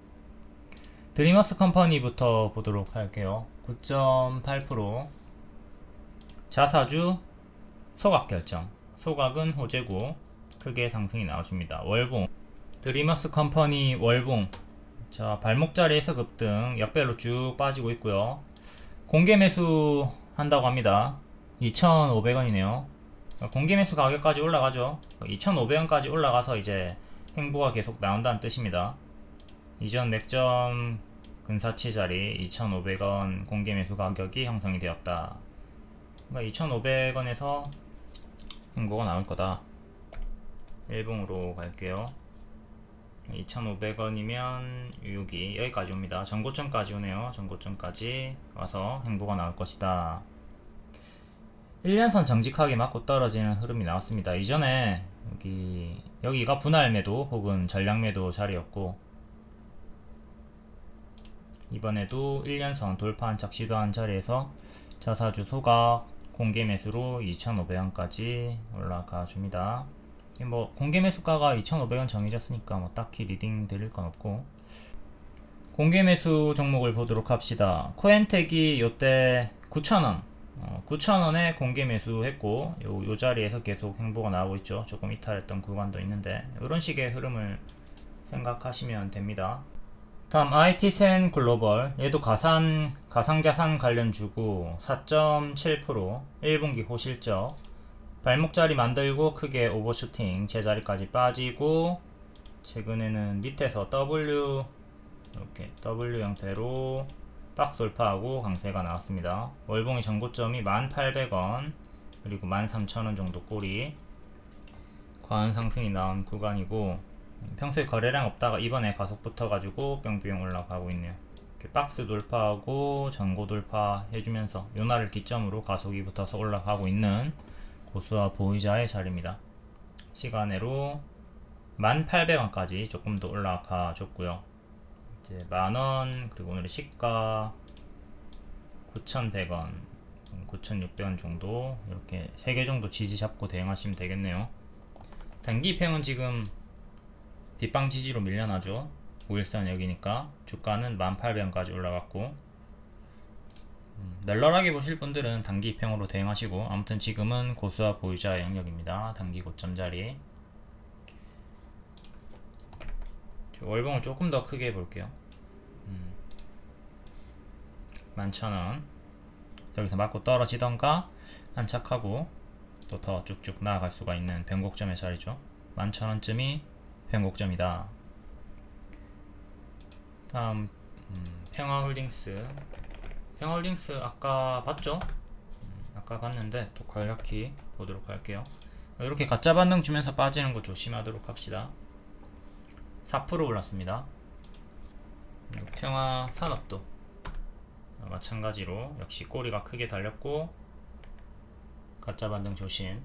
드리머스 컴퍼니부터 보도록 할게요. 9.8%. 자사주 소각 결정, 소각은 호재고 크게 상승이 나와줍니다. 월봉, 드리머스 컴퍼니 월봉, 자 발목자리에서 급등, 역배로 쭉 빠지고 있고요. 공개 매수 한다고 합니다. 2,500원이네요. 공개 매수 가격까지 올라가죠. 2,500원까지 올라가서 이제 행보가 계속 나온다는 뜻입니다. 이전 맥점 근사치 자리 2,500원 공개 매수 가격이 형성이 되었다. 2,500원에서 행보가 나올 거다. 일봉으로 갈게요. 2,500원이면 여기까지 옵니다. 전고점까지 오네요. 전고점까지 와서 행보가 나올 것이다. 1년선 정직하게 맞고 떨어지는 흐름이 나왔습니다. 이전에 여기가 분할 매도 혹은 전량 매도 자리였고, 이번에도 1년선 돌파한 척 시도한 자리에서 자사주 소각 공개 매수로 2,500원까지 올라가 줍니다. 뭐 공개 매수가가 2,500원 정해졌으니까 뭐 딱히 리딩 드릴 건 없고, 공개 매수 종목을 보도록 합시다. 코엔텍이 요때 9,000원 9,000원에 공개 매수했고 요 자리에서 계속 행보가 나오고 있죠. 조금 이탈했던 구간도 있는데 이런 식의 흐름을 생각하시면 됩니다. 다음 IT센 글로벌, 얘도 가상자산 관련주고 4.7%, 1분기 호실적, 발목자리 만들고 크게 오버슈팅 제자리까지 빠지고, 최근에는 밑에서 이렇게 W 형태로 박스 돌파하고 강세가 나왔습니다. 월봉의 전고점이 1,800원 그리고 13,000원 정도 꼬리, 과한 상승이 나온 구간이고, 평소에 거래량 없다가 이번에 가속 붙어가지고 뿅뿅 올라가고 있네요. 이렇게 박스 돌파하고 전고 돌파 해주면서 요날을 기점으로 가속이 붙어서 올라가고 있는 고수와 보이자의 자리입니다. 시간으로 1,800원까지 조금 더 올라가 줬고요. 이제 만원, 그리고 오늘의 시가 9,100원, 9,600원 정도 이렇게 3개 정도 지지 잡고 대응하시면 되겠네요. 단기평은 지금 빗방 지지로 밀려나죠. 5일선 여기니까 주가는 18,000원까지 올라갔고, 널널하게 보실 분들은 단기 평으로 대응하시고, 아무튼 지금은 고수와 보유자 영역입니다. 단기 고점 자리. 월봉을 조금 더 크게 볼게요. 11,000원 여기서 맞고 떨어지던가 안착하고 또 더 쭉쭉 나아갈 수가 있는 변곡점의 자리죠. 11,000원쯤이 변곡점이다. 다음 평화홀딩스. 평화홀딩스 아까 봤죠? 아까 봤는데 또 간략히 보도록 할게요. 이렇게 가짜 반등 주면서 빠지는 거 조심하도록 합시다. 4% 올랐습니다. 평화산업도 마찬가지로 역시 꼬리가 크게 달렸고 가짜 반등 조심.